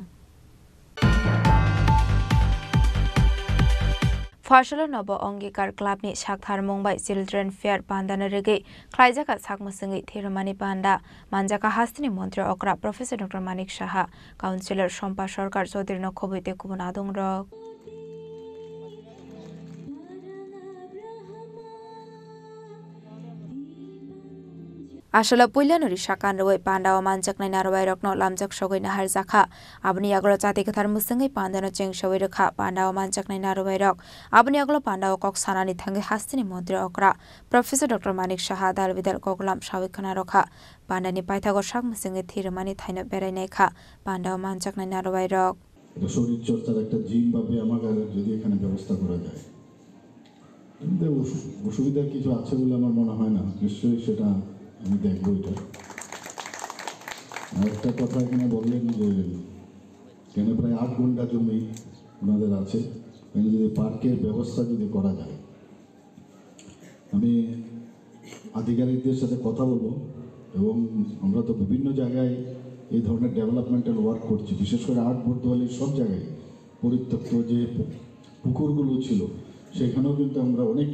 फार्शाल नब अंगीकार क्लाबनि साकथार मुंबाई चिल्ड्रेन फेयर पान्दाना रेगे ख्लाइजाका साकमसंगै थेरमानि पान्दा मानजाका हास्तिनि मन्त्री अक्रा professor doctor Manik Saha councillor Sampa Sarkar Chowdhury नखबैते Cuban आदं रक आशला पुइलानुरी साकान रवै पान्डावा मानजाकनाय नारवाय रक्न लामजाक सगै नाहार जाखा आबनि आगलो जाति कथार मुसंगै पान्दानो चेंग सवै रखा पान्डावा मानजाकनाय नारवाय रक आबनि आगलो पान्डावा कक सानानि थांगै हास्तिनि मन्त्री अक्रा प्रोफेसर डॉक्टर मानिक साहा दालबिदाल कगलाम सावैखना रखा पान्डानि पाइथागो साक मुसंगै थिरमानि थाइना बेरायनाय खा पान्डावा मानजाकनाय नारवाय रक শরীর চর্চার একটা জিম ভাবে আমাদের যদি এখানে ব্যবস্থা করা যায় কিন্তু অসুবিধা কিছু আছে বলে আমার মনে হয় না নিশ্চয়ই সেটা আমি দেখবো এটা আরেকটা কথা এখানে বললেন যে কেন প্রায় 8 ঘন্টা জমি ওনাদের আছে এখানে যদি পার্কের ব্যবস্থা যদি করা যায় আমি আধিকারিকদের সাথে কথা বলবো এবং আমরা তো বিভিন্ন জায়গায় এই ধরনের ডেভেলপমেন্টাল ওয়ার্ক করছি, বিশেষ করে আট বর্তমানের সব জায়গায় পরিত্যক্ত যে পুকুরগুলো ছিল সেখানেও কিন্তু আমরা অনেক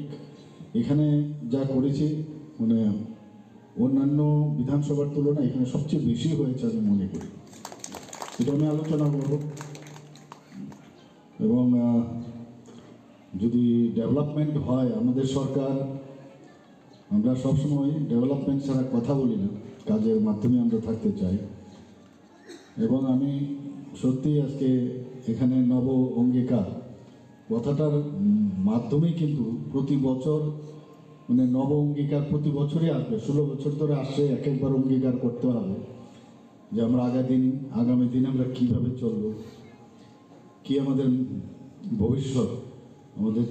এখানে যা করেছি মানে অন্যান্য বিধানসভার তুলনায় এখানে সবচেয়ে বেশি হয়েছে আমি মনে করি। এটা আমি আলোচনা করব এবং যদি ডেভেলপমেন্ট হয় আমাদের সরকার, আমরা সবসময় ডেভেলপমেন্ট ছাড়া কথা বলি না, কাজের মাধ্যমে আমরা থাকতে চাই। এবং আমি সত্যি আজকে এখানে নব অঙ্গীকার কথাটার মাধ্যমে কিন্তু প্রতি বছর মানে নব অঙ্গীকার প্রতি বছরই আসবে, 16 বছর ধরে আসছে, এক একবার অঙ্গীকার করতে হবে যে আমরা আগামী দিন আমরা কীভাবে চলব, কি আমাদের ভবিষ্যৎ, আমাদের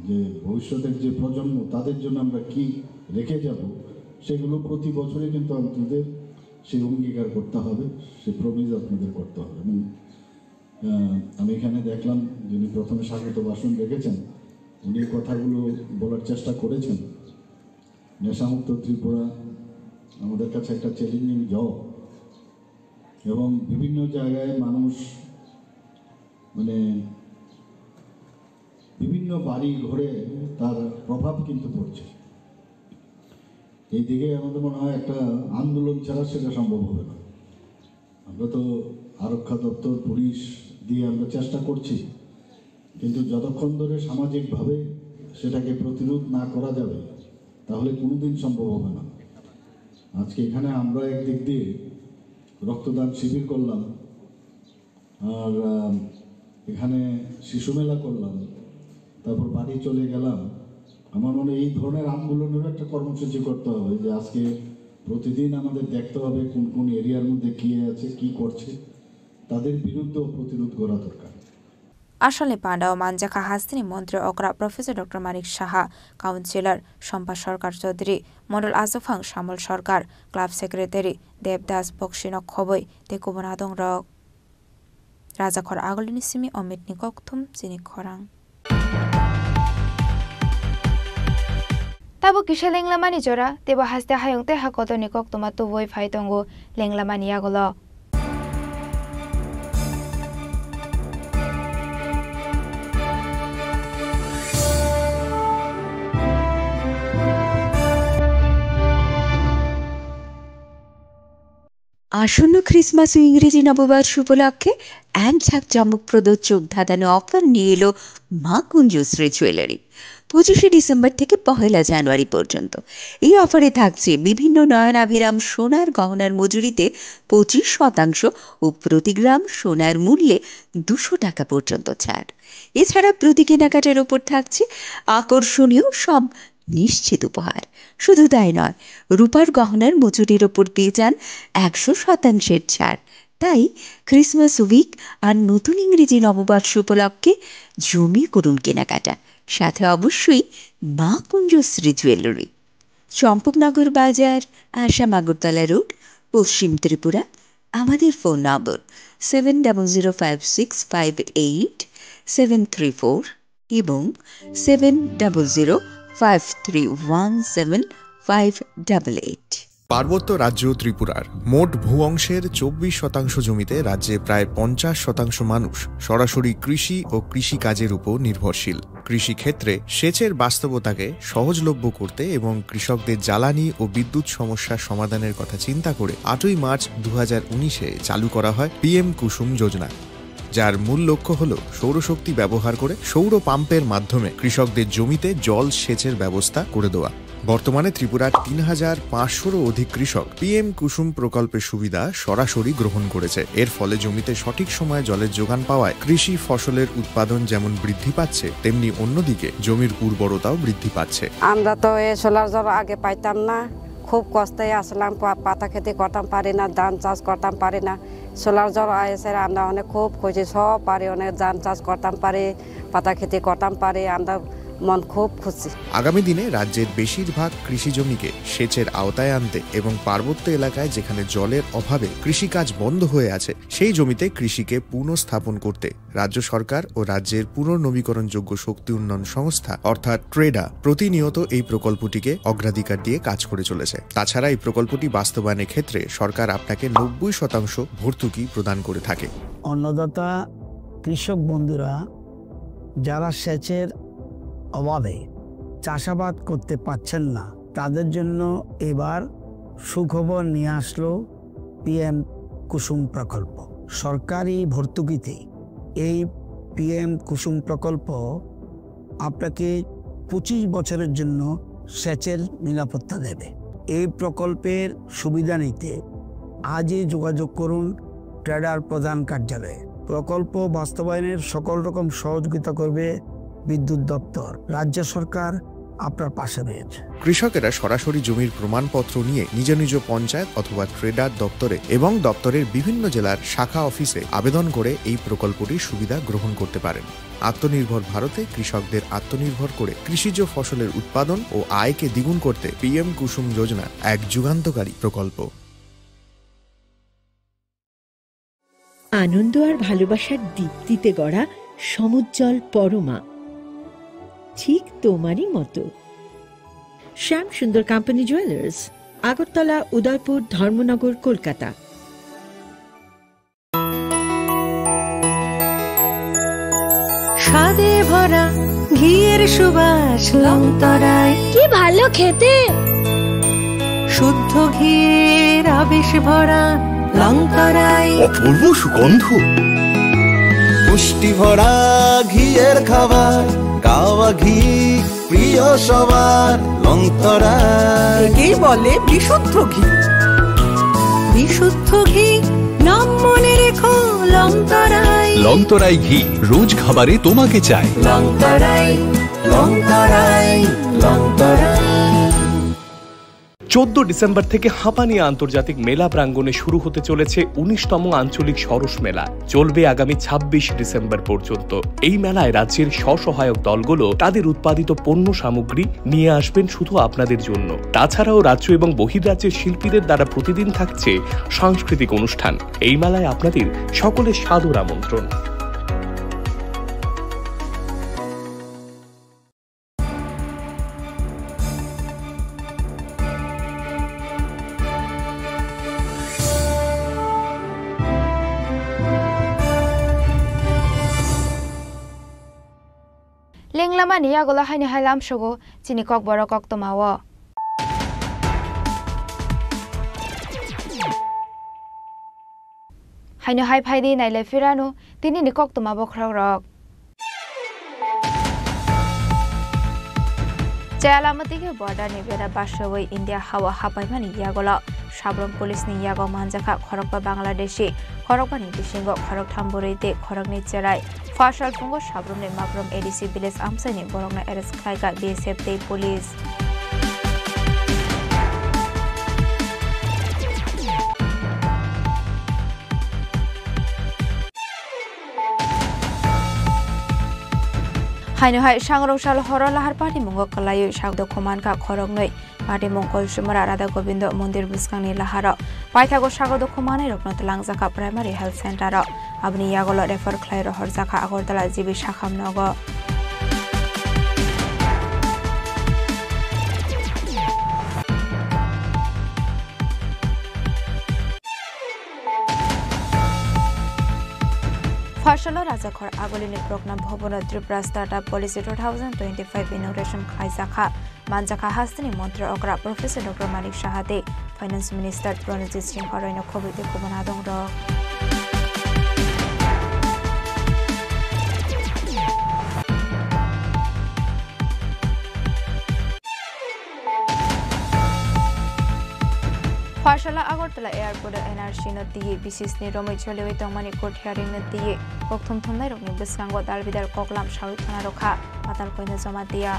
যে ভবিষ্যতের যে প্রজন্ম তাদের জন্য আমরা কি রেখে যাব, সেগুলো প্রতি বছরই কিন্তু আপনাদের সেই অঙ্গীকার করতে হবে, সেই প্রমিজ আপনাদের করতে হবে। এবং আমি এখানে দেখলাম যিনি প্রথমে স্বাগত ভাষণ রেখেছেন উনি কথাগুলো বলার চেষ্টা করেছেন। নেশামুক্ত ত্রিপুরা আমাদের কাছে একটা চ্যালেঞ্জিং জব এবং বিভিন্ন জায়গায় মানুষ মানে বিভিন্ন বাড়ি ঘরে তার প্রভাব কিন্তু পড়ছে। এই দিকে আমাদের মনে হয় একটা আন্দোলন ছাড়া সেটা সম্ভব হবে না। আমরা তো আরক্ষা দপ্তর পুলিশ দিয়ে আমরা চেষ্টা করছি, কিন্তু যতক্ষণ ধরে সামাজিকভাবে সেটাকে প্রতিরোধ না করা যাবে তাহলে কোনোদিন সম্ভব হবে না। আজকে এখানে আমরা একদিক দিয়ে রক্তদান শিবির করলাম, আর এখানে শিশু মেলা করলাম, তারপর বাড়ি চলে গেলাম। আমার মনে হয় এই ধরনের আন্দোলনেরও একটা কর্মসূচি করতে হবে যে আজকে প্রতিদিন আমাদের দেখতে হবে কোন কোন এরিয়ার মধ্যে কী আছে, কি করছে, তাদের বিরুদ্ধেও প্রতিরোধ করা দরকার। আসলে পান্ডা ও মানজাখা হাস্তিনী মন্ত্রী অগ্রা professor doctor Manik Saha, councillor Shampa Sarkar Chowdhury, Mondal আজফাং শ্যামল সরকার, ক্লাব সেক্রেটারি দেবদাস বক্সিনক খবই তেকুবনাদং রক রাজাখর আগলিনী সিমি অমিত নিকথুম চিনি খরাং তাবো কিসে লেংলামানি জোরা তেবা হাসতে হায়ংতে হাকত নিকক তোমা তুবই ফাইতঙ্গো লেংলামানি আগল আসন্ন খ্রিসমাস ও ইংরেজি নববর্ষ উপলক্ষে এক ঝাঁক চমকপ্রদ চোখ ধাঁধানো অফার নিয়ে এলো মা কুঞ্জশ্রী জুয়েলারি। 25শে ডিসেম্বর থেকে 1 জানুয়ারি পর্যন্ত এই অফারে থাকছে বিভিন্ন নয়নাভিরাম সোনার গহনার মজুরিতে 25% ও প্রতি গ্রাম সোনার মূল্যে 200 টাকা পর্যন্ত ছাড়। এছাড়া প্রতি কেনাকাটার ওপর থাকছে আকর্ষণীয় সব নিশ্চিত উপহার। শুধু তাই নয়, রূপার গহনার মজুরির ওপর পেয়ে যান 100% ছাড়। তাই ক্রিসমাস উইক আর নতুন ইংরেজি নববর্ষ উপলক্ষে জমিয়ে করুন কেনাকাটা, সাথে অবশ্যই মা কুঞ্জশ্রী জুয়েলারি, চম্পকনগর বাজার, আসাম আগরতলা রোড, পশ্চিম ত্রিপুরা। আমাদের ফোন নম্বর 7006588734 এবং 7005317588। পার্বত্য রাজ্য ত্রিপুরার মোট ভূ অংশের 24% জমিতে রাজ্যে প্রায় 50% মানুষ সরাসরি কৃষি ও কৃষিকাজের উপর নির্ভরশীল। কৃষিক্ষেত্রে সেচের বাস্তবতাকে সহজলভ্য করতে এবং কৃষকদের জ্বালানি ও বিদ্যুৎ সমস্যার সমাধানের কথা চিন্তা করে 8ই মার্চ 2019-এ চালু করা হয় PM কুসুম যোজনা, যার মূল লক্ষ্য হল সৌরশক্তি ব্যবহার করে সৌর পাম্পের মাধ্যমে কৃষকদের জমিতে জল সেচের ব্যবস্থা করে দেওয়া। বর্তমানে ত্রিপুরার 3500-রও অধিক কৃষক PM কুসুম প্রকল্পের সুবিধা সরাসরি গ্রহণ করেছে। এর ফলে জমিতে সঠিক সময়ে জলের যোগান পাওয়ায় কৃষি ফসলের উৎপাদন যেমন বৃদ্ধি পাচ্ছে, তেমনি অন্যদিকে জমির উর্বরতাও বৃদ্ধি পাচ্ছে। আমরা তো এই সোলার জল আগে পাইতাম না, খুব কষ্টে আসলাম, পাতা খেতে করতাম পারি না, ধান চাষ করতাম পারি না। সোলার জল এসে আমরা অনেক খুব খুঁজি, সব পারি, অনেক ধান চাষ করতাম পারি, পাতা খেতে করতাম পারি। আমরা মন খুব খুশি। আগামী দিনে রাজ্যের বেশিরভাগ কৃষি জমিকে সেচের আওতায় আনতে এবং পার্বত্য এলাকায় যেখানে জলের অভাবে কৃষিকাজ বন্ধ হয়ে আছে সেই জমিতে কৃষিকে পুনঃস্থাপন করতে রাজ্য সরকার ও রাজ্যের পুনর্নবীকরণযোগ্য শক্তি উন্নয়ন সংস্থা অর্থাৎ ট্রেডা প্রতিনিয়ত এই প্রকল্পটিকে অগ্রাধিকার দিয়ে কাজ করে চলেছে। তাছাড়া এই প্রকল্পটি বাস্তবায়নের ক্ষেত্রে সরকার আপনাকে 90% ভর্তুকি প্রদান করে থাকে। অন্নদাতা কৃষক বন্ধুরা যারা সেচের অভাবে চাষাবাদ করতে পারছেন না তাদের জন্য এবার সুখবর নিয়ে আসলো পিএম কুসুম প্রকল্প। সরকারি ভর্তুকিতে এই পিএম কুসুম প্রকল্প আপনাকে 25 বছরের জন্য সেচের নিরাপত্তা দেবে। এই প্রকল্পের সুবিধা নিতে আজই যোগাযোগ করুন ট্রেডার প্রধান কার্যালয়ে। প্রকল্প বাস্তবায়নের সকল রকম সহযোগিতা করবে বিদ্যুৎ দপ্তর। রাজ্য সরকার আপনার পাশে রয়েছে। কৃষকেরা সরাসরি জমির প্রমাণপত্র নিয়ে নিজ নিজ পঞ্চায়েত অথবা ট্রেডার দপ্তরে এবং দপ্তরের বিভিন্ন জেলার শাখা অফিসে আবেদন করে এই প্রকল্পটির সুবিধা গ্রহণ করতে পারেন। আত্মনির্ভর ভারতে কৃষকদের আত্মনির্ভর করে কৃষিজ ফসলের উৎপাদন ও আয়কে দ্বিগুণ করতে পিএম কুসুম যোজনা এক যুগান্তকারী প্রকল্প। আনন্দ আর ভালোবাসার দীপ্তিতে গড়া সমুজ্জ্বল পরমা, ঠিক তোমারই মতো। শ্যাম সুন্দর কোম্পানি জুয়েলার্স, আগরতলা, উদয়পুর, ধর্মনগর, কলকাতা। স্বাদে ভরা ঘিয়ের সুবাস লংতরায়, কি ভালো খেতে। শুদ্ধ ঘিয়ের আবেশ ভরা লংতরায়, অপূর্ব সুগন্ধ। পুষ্টি ভরা ঘিয়ের খাবার, গাওয়া ঘি প্রিয় সবার লংতরায়। একেই বলে বিশুদ্ধ ঘি। বিশুদ্ধ ঘি নাম মনে রেখো লংতরায়। লংতরাই ঘি রোজ খাবারে তোমাকে চাই। লংতরাই, লংতরাই, লংতরাই। 14 ডিসেম্বর থেকে হাঁপানিয়া আন্তর্জাতিক মেলা প্রাঙ্গণে শুরু হতে চলেছে 19তম আঞ্চলিক সরস মেলা। চলবে আগামী 26 ডিসেম্বর পর্যন্ত। এই মেলায় রাজ্যের স্বসহায়ক দলগুলো তাদের উৎপাদিত পণ্য সামগ্রী নিয়ে আসবেন শুধু আপনাদের জন্য। তাছাড়াও রাজ্য এবং বহির্রাজ্যের শিল্পীদের দ্বারা প্রতিদিন থাকছে সাংস্কৃতিক অনুষ্ঠান। এই মেলায় আপনাদের সকলের সাদর আমন্ত্রণ। লেংলামা নিয়া গলা হাইনি হাইলাম সগো চিনি কক বড় কক তোমাও হাইনি হাই ফাইদি নাইলে ফিরানো তিনি নি কক তোমাবো খ্রক রক Jayalamatiga border ni bera basawai India hawa hapaimani yagola Sabram police ni yago manjaka khorokpa Bangladeshi khorokpa ni bisingo khorok thamborite khorok ni cherai fashal pungo Sabram ni Magrom ADC village amsani borongna arrest khaiga BSF te police Haino hai sangrong sal horo lahar party mungo kalayu sagdo khoman ka khorong noi party mongkol sumara Radha Gobindo mondir buskangni lahara paithago sagdo khomanai rokno langjaka primary health center ro abni yagolo refer khlairo horjaka Agartala jibi shakham nogo Fashala Rajakhor Agolini Program Bhobono Tripura Startup Policy 2025 Inauguration Khaizakha Manjaka Hastini Mantra Okra Professor Dr. Malik Shahade Finance Minister Pranajit Singh Koroino Khobite Kubanadong Ro Fashala Agartala Airport NRC Nati Bisis Niromai Choleway Tongmani Court Hearing Nati Kokthum Thumnai Rokni Biskango Dalbidar Koklam Shawit Thana Rokha Matal Koina Zomatia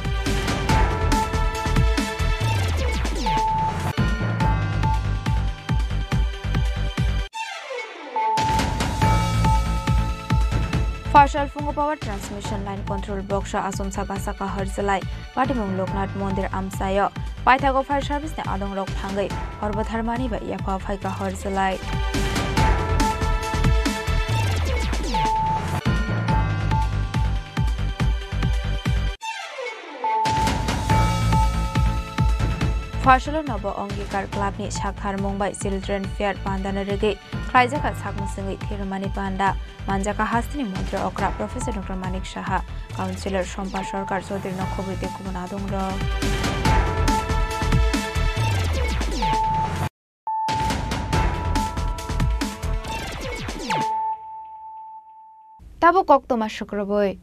Fashal Fungo Power Transmission Line Control Block Sha Asum Sabasaka Harjalai Patimung Loknath Mondir Amsayo Paithago Fire Service ne Adong Rok Thangai Horbatharmani ba Yakwa Phaika Harjalai Fashal Nobo Ongikar Club ni Shakhar Mumbai Children Fair Pandana Rege Klaijaka Sakmusingi Thirumani Panda Manjaka Hastini Montre Okra Professor Dr. Manik Shaha Councillor Shompa Sarkar Choudhury Nokhobite Kumunadong Ro Tabo Koktoma Shukraboi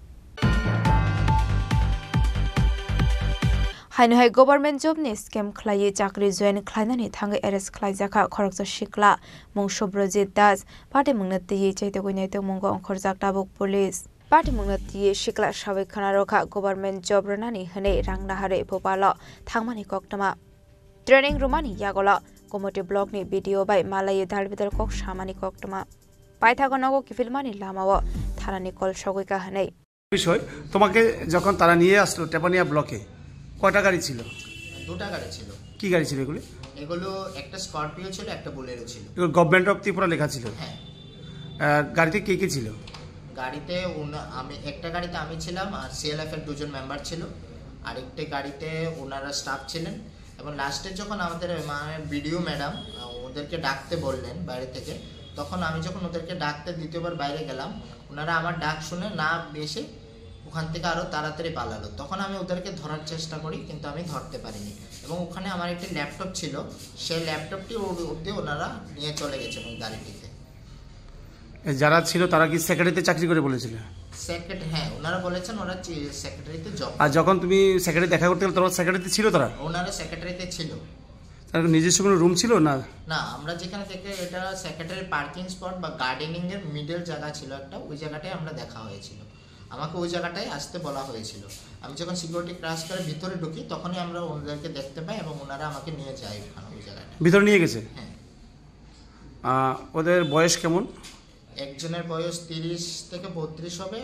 Hainhai government job ni scam khlai chakri join khlainani thangai arrest khlaijaka khoroksa shikla mung Subrojit Das party mungna ti chaite goinai to mungo onkhorjak tabuk police party mungna ti shikla sabai khana rokha government job ranani hane rangna hare bopalo thangmani koktama training roomani yagola community block ni video bai malai dalbidal kok samani koktama পাইথাগো নগো কিফিলমানি লামাও থানানি কল সগৈকা হানাই বিষয় তোমাকে যখন তারা নিয়ে আসলো টেপানিয়া ব্লকে কয়টা গাড়ি ছিল দুটো গাড়ি ছিল কি গাড়ি ছিল এগুলো এগুলো একটা স্করপিও ছিল একটা বোলেরো ছিল এগুলো গভর্নমেন্ট অফ ত্রিপুরা লেখা ছিল হ্যাঁ গাড়িতে কে কে ছিল গাড়িতে আমি একটা গাড়িতে আমি ছিলাম আর সিএলএফ এর দুজন মেম্বার ছিল আরেকটা গাড়িতে ওনারা স্টাফ ছিলেন এবং লাস্টে যখন আমাদের মানে ভিডিও ম্যাডাম ওদেরকে ডাকতে বললেন বাইরে থেকে তখন আমি যখন ওদেরকে ডাকতে দ্বিতীয়বার বাইরে গেলাম ওনারা আমার ডাক শুনে না এসে ওখান থেকে আরো তাড়াতাড়ি পালালো তখন আমি ওদেরকে ধরার চেষ্টা করি কিন্তু আমি ধরতে পারিনি এবং ওখানে আমার একটা ল্যাপটপ ছিল সেই ল্যাপটপটি অবধি ওনারা নিয়ে চলে গেছেন ওই গাড়িটিতে যারা ছিল তারা কি সেক্রেটারিতে চাকরি করে বলেছিল সেক্রেটারি হ্যাঁ ওনারা বলেছেন ওরা সেক্রেটারিতে জব আর যখন তুমি সেক্রেটারি দেখা করতে গেলে তোমার সেক্রেটারিতে ছিল তারা ওনারা সেক্রেটারিতে ছিল তার নিজস্ব কোনো রুম ছিল না না আমরা যেখানে থেকে এটা সেক্রেটারি পার্কিং স্পট বা গার্ডেনিং এর মিডল জায়গা ছিল একটা ওই জায়গাটায় আমরা দেখা হয়েছিল আমাকে ওই জায়গাটায় আসতে বলা হয়েছিল আমি যখন সিকিউরিটি ক্রাস করে ভিতরে ঢুকি তখনই আমরা ওনাদেরকে দেখতে পাই এবং ওনারা আমাকে নিয়ে যায় ওই জায়গাটা ভিতরে নিয়ে গেছে হ্যাঁ ওদের বয়স কেমন একজনের বয়স 30 থেকে 32 হবে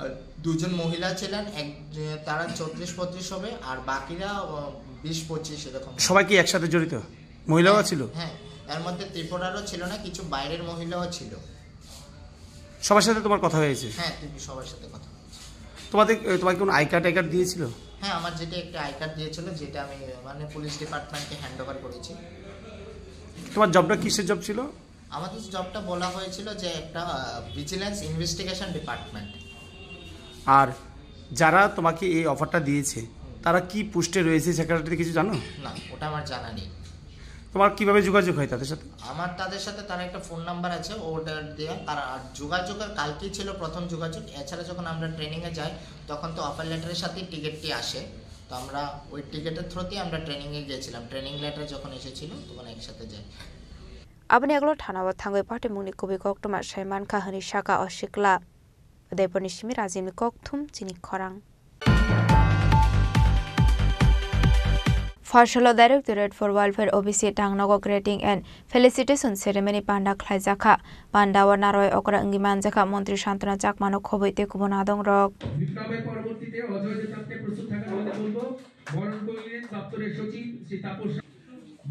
আর দুজন মহিলা ছিলেন তারা 34-35 হবে আর বাকিরা 20-25 এরকম সবাই কি একসাথে জড়িত মহিলাও ছিল হ্যাঁ এর মধ্যে ত্রিপুরারও ছিল না কিছু বাইরের মহিলাও ছিল সবার সাথে তোমার কথা হয়েছে হ্যাঁ সবার সাথে কথা হয়েছে তোমাকে কোন আই কার্ড দিয়েছিল হ্যাঁ আমার যেটা একটা আই কার্ড দিয়েছিল যেটা আমি মানে পুলিশ ডিপার্টমেন্টকে হ্যান্ডওভার করেছি তোমার জবটা কিসের জব ছিল আমাদের জবটা বলা হয়েছিল যে একটা ভিজিলেন্স ইনভেস্টিগেশন ডিপার্টমেন্ট আর যারা তোমাকে এই অফারটা দিয়েছে তারা কি পোস্টে রয়েছে সেক্রেটারিতে কিছু জানো না ওটা আমার জানা নেই তোমার কিভাবে যোগাযোগ হয় তাদের সাথে আমার তাদের সাথে তার একটা ফোন নাম্বার আছে ওটা দিয়ে তার যোগাযোগের কালকেই ছিল প্রথম যোগাযোগ এছাড়া যখন আমরা ট্রেনিংয়ে যাই তখন তো অফার লেটারের সাথে টিকিটটি আসে তো আমরা ওই টিকিটের থ্রুতেই আমরা ট্রেনিংয়ে গিয়েছিলাম ট্রেনিং লেটার যখন এসেছিল তখন একসাথে যাই Abani aglo thanawa thangoi party mungni kubi koktoma Shaiman Kahani Shaka Oshikla Deponi Shimi Razimi Kokthum Chini Khorang Fashalo Directorate for Welfare OBC Tangnogo Grading and Felicitation Ceremony Panda Khlaijaka Pandawa Naroi Okra Ngimanjaka Montri Shantana Chakmano Khoboite Kubonadong Rok বিপ্লবের পরবর্তীতে অজয় থাকতে প্রস্তুত থাকা আমাদের বলবো বরণ করলেন দপ্তরের সচিব শ্রী তাপস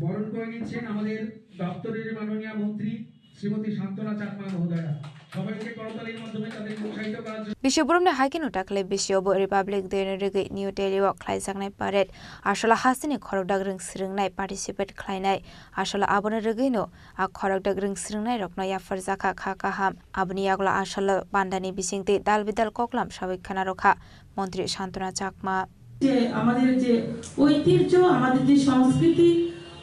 বরণ করে নিচ্ছেন আমাদের দপ্তরের মাননীয় মন্ত্রী শ্রীমতী শান্তনা চাকমা মহোদয়া সবাইকে করতালির মাধ্যমে তাদেরকে উৎসাহিত করার জন্য Bishoburumne Haikino Takle Bishop Republic Denrigi New Delhi Klaisangnai Parade Ashala Hasini Khorokdag Ring Sringnai participate Klainai Ashala Abone Regino a Khorokdag Ring Sringnai Roknoya Farzaka Khakaham Abniagla Ashala Bandani Bisingte Dalbidal Koklam Shavik Khanarokha Montri Shantana Chakma যে আমাদের যে ঐতিহ্য আমাদের যে সংস্কৃতি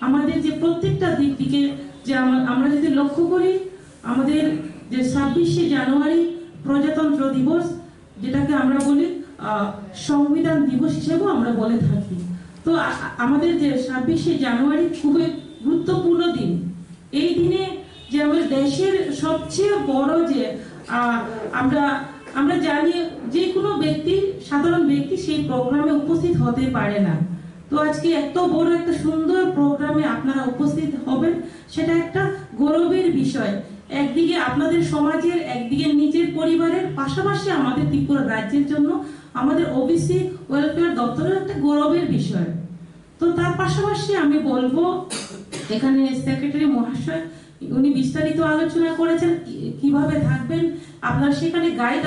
আমাদের যে প্রত্যেকটা দিক থেকে যে আমরা যদি লক্ষ্য করি আমাদের যে 26শে জানুয়ারি প্রজাতন্ত্র দিবস যেটাকে আমরা বলি সংবিধান দিবস হিসেবেও আমরা বলে থাকি তো আমাদের যে 26শে জানুয়ারি খুবই গুরুত্বপূর্ণ দিন এই দিনে যে আমাদের দেশের সবচেয়ে বড় যে আমরা জানি যে কোনো ব্যক্তি সাধারণ ব্যক্তি সেই প্রোগ্রামে উপস্থিত হতে পারে না তো আজকে এত বড় একটা সুন্দর প্রোগ্রামে আপনারা উপস্থিত হবেন সেটা একটা গৌরবের বিষয় একদিকে আপনাদের সমাজের, একদিকে নিজের পরিবারের, পাশাপাশি আমাদের ত্রিপুরা রাজ্যের জন্য আমাদের ওবিসি ওয়েলফেয়ার দপ্তরের একটা গৌরবের বিষয়। তো তার পাশাপাশি আমি বলবো এখানে সেক্রেটারি মহাশয় উনি বিস্তারিত আলোচনা করেছেন কিভাবে থাকবেন আপনারা সেখানে গাইড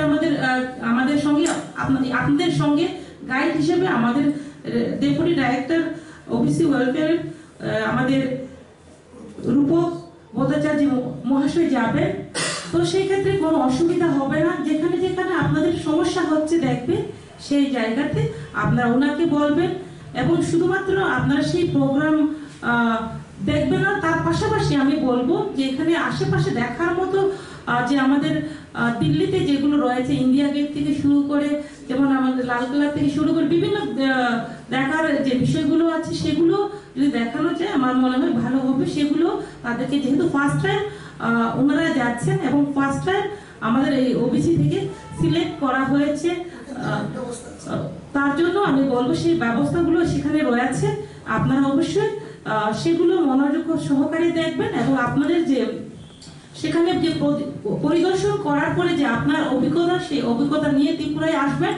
আমাদের সঙ্গে আপনাদের সঙ্গে গাইড হিসেবে আমাদের ডেপুটি ডাইরেক্টর ওবিসি ওয়েলফেয়ার আমাদের রূপক ভট্টাচার্য মহাশয় যাবেন। তো সেই ক্ষেত্রে কোনো অসুবিধা হবে না, যেখানে যেখানে আপনাদের সমস্যা হচ্ছে দেখবেন সেই জায়গাতে আপনারা ওনাকে বলবেন এবং শুধুমাত্র আপনারা সেই প্রোগ্রাম দেখবেন না, তার পাশাপাশি আমি বলবো যে এখানে আশেপাশে দেখার মতো যে আমাদের দিল্লিতে যেগুলো রয়েছে ইন্ডিয়া গেট থেকে শুরু করে যেমন আমাদের লালকেল্লা থেকে শুরু করে বিভিন্ন দেখার যে বিষয়গুলো আছে সেগুলো যদি দেখানো যায় আমার মনে হয় ভালো হবে। সেগুলো তাদেরকে যেহেতু ফার্স্ট টাইম ওনারা যাচ্ছেন এবং ফার্স্ট টাইম আমাদের এই ওবিসি থেকে সিলেক্ট করা হয়েছে, তার জন্য আমি বলবো সেই ব্যবস্থাগুলো সেখানে রয়েছে, আপনারা অবশ্যই সেগুলো মনোযোগ সহকারে দেখবেন এবং আপনাদের যে সেখানে যে পরিদর্শন করার পরে যে আপনার অভিজ্ঞতা সেই অভিজ্ঞতা নিয়ে ত্রিপুরায় আসবেন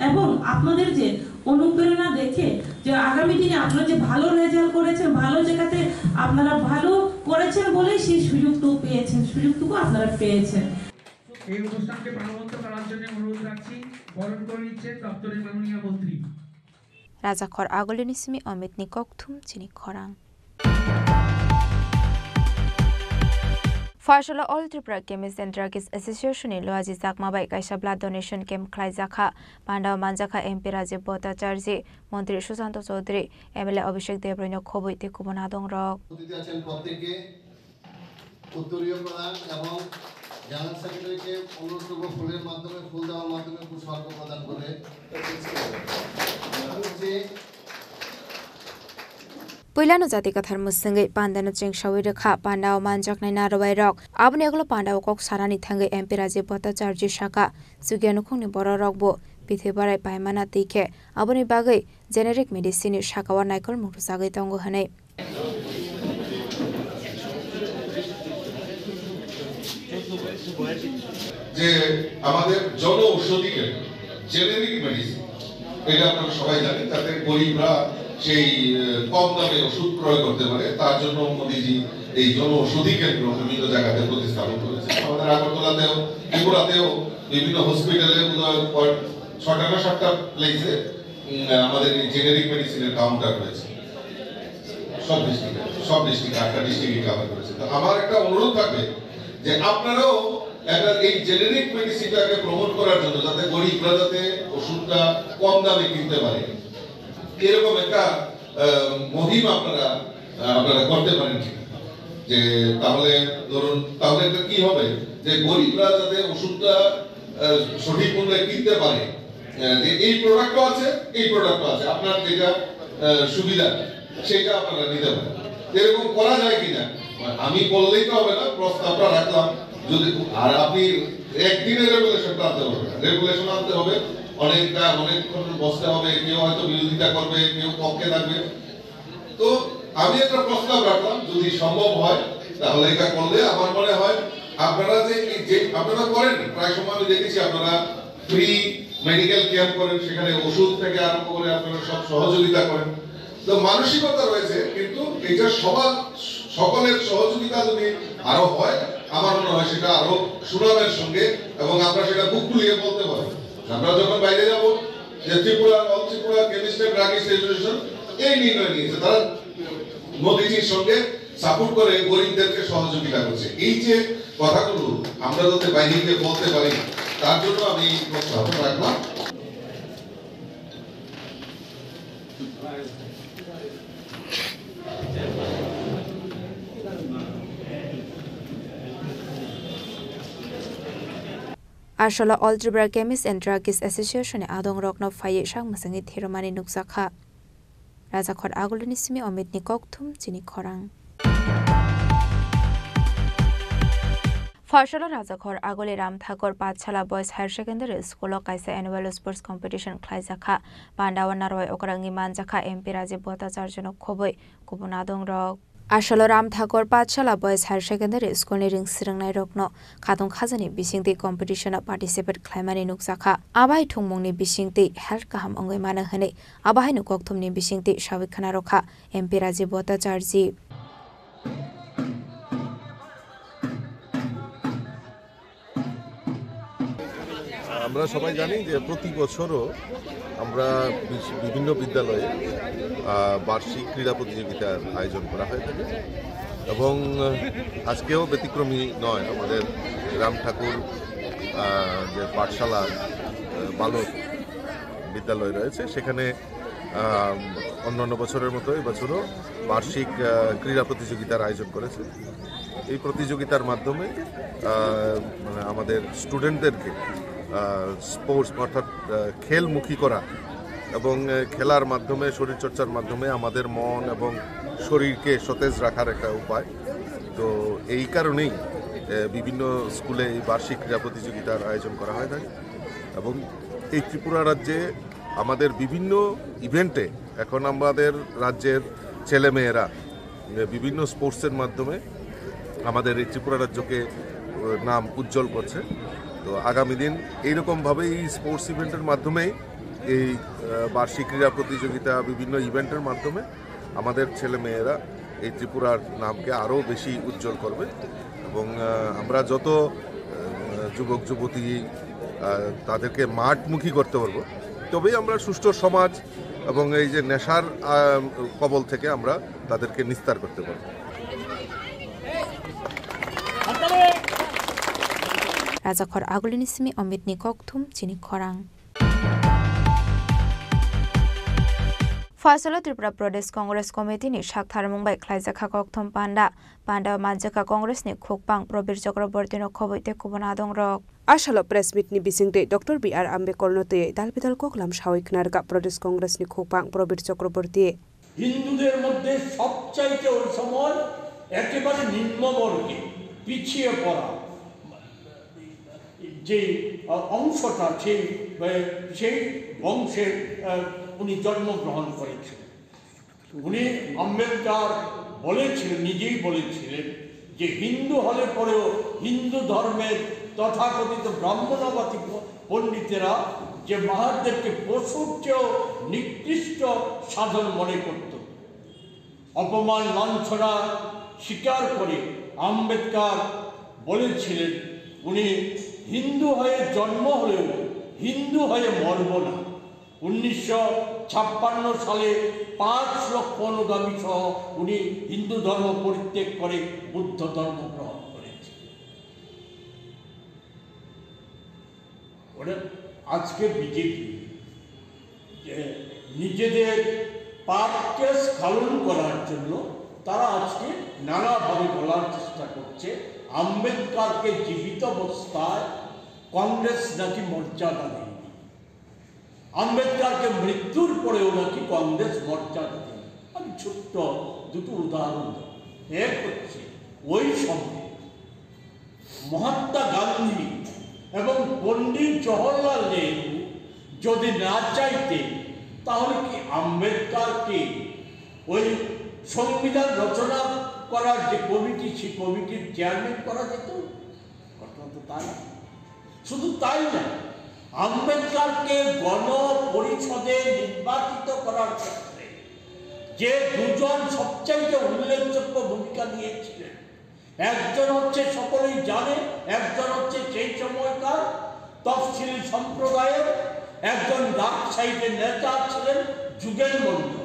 এবং আপনাদের যে অনুপ্রেরণা দেখে যে আগামী দিনে আপনারা যে ভালো রেজাল্ট করেছেন, ভালো জায়গাতে আপনারা ভালো করেছেন বলেই সেই সুযোগটুকু আপনারা পেয়েছেন। এই অনুষ্ঠানকে প্রাণবন্ত করার জন্য অনুরোধ রাখছি, বরণ করে নিচ্ছেন দপ্তরের মাননীয় মন্ত্রী। রাজাখর আগলিনিসমি অমিত নিককথুম চিনি খরাং। Farshala All Tripura Chemist and Druggist Association Loaji Zakmabai Kaisa Blood Donation Camp Klai Zakha Pandao Manjaka MP Rajiv Bhattacharya Mantri Susanto Chaudhary MLA Abhishek Debroino Khoboi te Kubonadong Rok অতিথি আছেন প্রত্যেককে উত্তরীয় প্রদান এবং জেনারেল সেক্রেটারিকে অনুরোধ করব ফুলের মাধ্যমে ফুল দেওয়ার মাধ্যমে পুষ্পার্ঘ প্রদান করে Puilano jati kathar musangai pandano cheng shawi rekha pandao manjak nai narwai rok abni aglo pandao kok sarani thangai MP Rajiv Bhattacharya shaka sugyanu khungni boro rokbo pithe barai paimana tikhe aboni bagai generic medicine shakawa naikol mutu sagai tongo hanai যে আমাদের জন ঔষধি কেন্দ্র জেনেরিক মেডিসিন এটা আপনারা সবাই জানেন, তাতে গরিবরা সেই কম দামে ওষুধ ক্রয় করতে পারে, তার জন্য মোদিজি এই জন ঔষধি কেন্দ্র বিভিন্ন জায়গাতে প্রতিস্থাপন করেছে। আমাদের আগরতলাতেও ত্রিপুরাতেও বিভিন্ন হসপিটালে 6টা না 7টা প্লেসে আমাদের এই জেনেরিক মেডিসিনের কাউন্টার রয়েছে, সব ডিস্ট্রিক্টে 8টা ডিস্ট্রিক্টে কভার করেছে। তো আমার একটা অনুরোধ থাকবে যে আপনারাও একটা এই জেনেরিক মেডিসিনটাকে প্রমোট করার জন্য যাতে গরিবরা যাতে ওষুধটা কম দামে কিনতে পারে এরকম একটা মহিম আপনারা করতে পারেন কিনা, যে তাহলে ধরুন তাহলে এটা কি হবে যে গরিবরা যাতে ওষুধটা সঠিক মূল্যে কিনতে পারে, যে এই প্রোডাক্টও আছে আপনার যেটা সুবিধা সেটা আপনারা নিতে পারেন। এরকম করা যায় কিনা আমি বললেই তো হবে না, প্রস্তাবটা রাখলাম। যদি আর আপনি একদিনের রেগুলেশনটা আনতে হবে, রেগুলেশন আনতে হবে অনেকক্ষণ বসতে হবে, কেউ হয়তো বিরোধিতা করবে, কেউ পক্ষে থাকবে। তো আমি একটা প্রস্তাব রাখলাম, যদি সম্ভব হয় তাহলে এটা করলে আমার মনে হয় আপনারা যে আপনারা করেন প্রায় সময় আমি দেখেছি আপনারা ফ্রি মেডিকেল ক্যাম্প করেন, সেখানে ওষুধ থেকে আরম্ভ করে আপনারা সব সহযোগিতা করেন। তো মানসিকতা রয়েছে, কিন্তু এটা সকলের সহযোগিতা যদি আরো হয় আমার মনে হয় সেটা আরো সুনামের সঙ্গে এবং আমরা সেটা বুক খুলিয়ে বলতে পারি। আমরা যখন বাইরে যাব যে all Tripura chemist and druggist association এই নির্ণয় নিয়েছে, তারা মোদিজির সঙ্গে সাপোর্ট করে গরিবদেরকে সহযোগিতা করছে। এই যে কথাগুলো আমরা যাতে বাইরে গিয়ে বলতে পারি তার জন্য আমি প্রস্তাব রাখলাম। Arshala All Tripura Chemist and Druggist Association Adong Rokno Faye Shang Masangi Thiromani Nukzakha Rajakhor Agolinismi Omit Nikokthum Chini Khorang Farshala Rajakhor Agoli Ram Thakur Pathshala Boys Higher Secondary School Kaisa Annual Sports Competition Klaizakha Pandawa Narwai Okrangi Manjakha MP Rajiv Bhattacharya Khoboi Kubunadong Rok Ashalo Ram Thakur Pathshala Boys Higher Secondary School ni ring sirngnai rokno khatung khajani bisingti competition participate claimani nuksakha abai thungmungni bisingti health kaham ongoi mana hane abai nu kokthumni bisingti Shawik Khana rokha MP Rajiv Bhattacharya আমরা সবাই জানি যে প্রতি বছরও আমরা বিভিন্ন বিদ্যালয়ে বার্ষিক ক্রীড়া প্রতিযোগিতার আয়োজন করা হয়ে থাকে এবং আজকেও ব্যতিক্রমী নয়। আমাদের রাম ঠাকুর যে পাঠশালা বালক বিদ্যালয় রয়েছে সেখানে অন্যান্য বছরের মতো এবছরও বার্ষিক ক্রীড়া প্রতিযোগিতার আয়োজন করেছে। এই প্রতিযোগিতার মাধ্যমে মানে আমাদের স্টুডেন্টদেরকে স্পোর্টস অর্থাৎ খেলমুখী করা এবং খেলার মাধ্যমে শরীরচর্চার মাধ্যমে আমাদের মন এবং শরীরকে সতেজ রাখার একটা উপায়। তো এই কারণেই বিভিন্ন স্কুলে এই বার্ষিক ক্রীড়া প্রতিযোগিতার আয়োজন করা হয়ে থাকে এবং এই ত্রিপুরা রাজ্যে আমাদের বিভিন্ন ইভেন্টে এখন আমাদের রাজ্যের ছেলেমেয়েরা বিভিন্ন স্পোর্টসের মাধ্যমে আমাদের এই ত্রিপুরা রাজ্যকে নাম উজ্জ্বল করছে। তো আগামী দিন এইরকমভাবেই স্পোর্টস ইভেন্টের মাধ্যমেই এই বার্ষিক ক্রীড়া প্রতিযোগিতা বিভিন্ন ইভেন্টের মাধ্যমে আমাদের ছেলেমেয়েরা এই ত্রিপুরার নামকে আরও বেশি উজ্জ্বল করবে এবং আমরা যত যুবক যুবতী তাদেরকে মাঠমুখী করতে পারবো তবেই আমরা সুষ্ঠু সমাজ এবং এই যে নেশার কবল থেকে আমরা তাদেরকে নিস্তার করতে পারবো। Rajakhor Agulinismi Omitni Kokthum Chini Khorang Fasalo Tripura Pradesh Congress Committee ni Shakthar Mumbai Khlaijakha Kokthum Panda Majaka Congress ni Khokpang Probir Chakraborty no Khoboite Kubonadong Rok Ashalo press meet ni bisingte Dr. B.R. Ambedkar note dalbidal koklam Shawik Khana Pradesh Congress ni Khokpang Probir Chakraborty হিন্দুদের মধ্যে সবচাইতে ওই সময় একেবারে নিম্নবর্গে পিছিয়ে পড়া যে অংশটা সেই বংশের উনি জন্মগ্রহণ করেছিলেন। উনি আম্বেদকর বলেছিলেন, নিজেই বলেছিলেন যে হিন্দু হলে পরেও হিন্দু ধর্মের তথাকথিত ব্রাহ্মণবাদী পণ্ডিতেরা যে মহাদেবকে পশুর চেয়েও নিকৃষ্ট সাধন মনে করত। অপমান লাঞ্ছনা স্বীকার করে আম্বেদকর বলেছিলেন উনি হিন্দু হয়ে জন্ম হলেও হিন্দু হয়ে মরব না। 1956 সালে 5 লক্ষ অনুগামী সহ উনি হিন্দু ধর্ম পরিত্যাগ করে বুদ্ধ ধর্ম গ্রহণ করেছিলেন। আজকে বিজেপি নিজেদের পাপকে স্খলন করার জন্য তারা আজকে নানাভাবে বলার চেষ্টা করছে আম্বেদকরকে জীবিত অবস্থায় কংগ্রেস নাকি মর্যাদা দেয়নি, আম্বেদকরকে মৃত্যুর পরেও নাকি কংগ্রেস মর্যাদা দেয়নি। আমি ছোট্ট দুটো উদাহরণ দেব। এক হচ্ছে ওই সময় মহাত্মা গান্ধী এবং পণ্ডিত জওহরলাল নেহরু যদি না চাইতেন তাহলে কি আম্বেদকরকে ওই সংবিধান রচনা করার যে কমিটি সেই কমিটির চেয়ারম্যান করা যেত? ঘটনা তো তাই। শুধু তাই না, আম্বেদকরকে গণপরিষদে নির্বাচিত করার ক্ষেত্রে যে দুজন সবচাইতে উল্লেখযোগ্য ভূমিকা নিয়েছিলেন, একজন হচ্ছে সকলেই জানে, একজন হচ্ছে সেই সময়কার তফসিলি সম্প্রদায়ের একজন রাজশাহীর নেতা ছিলেন যুগেন মন্ডল,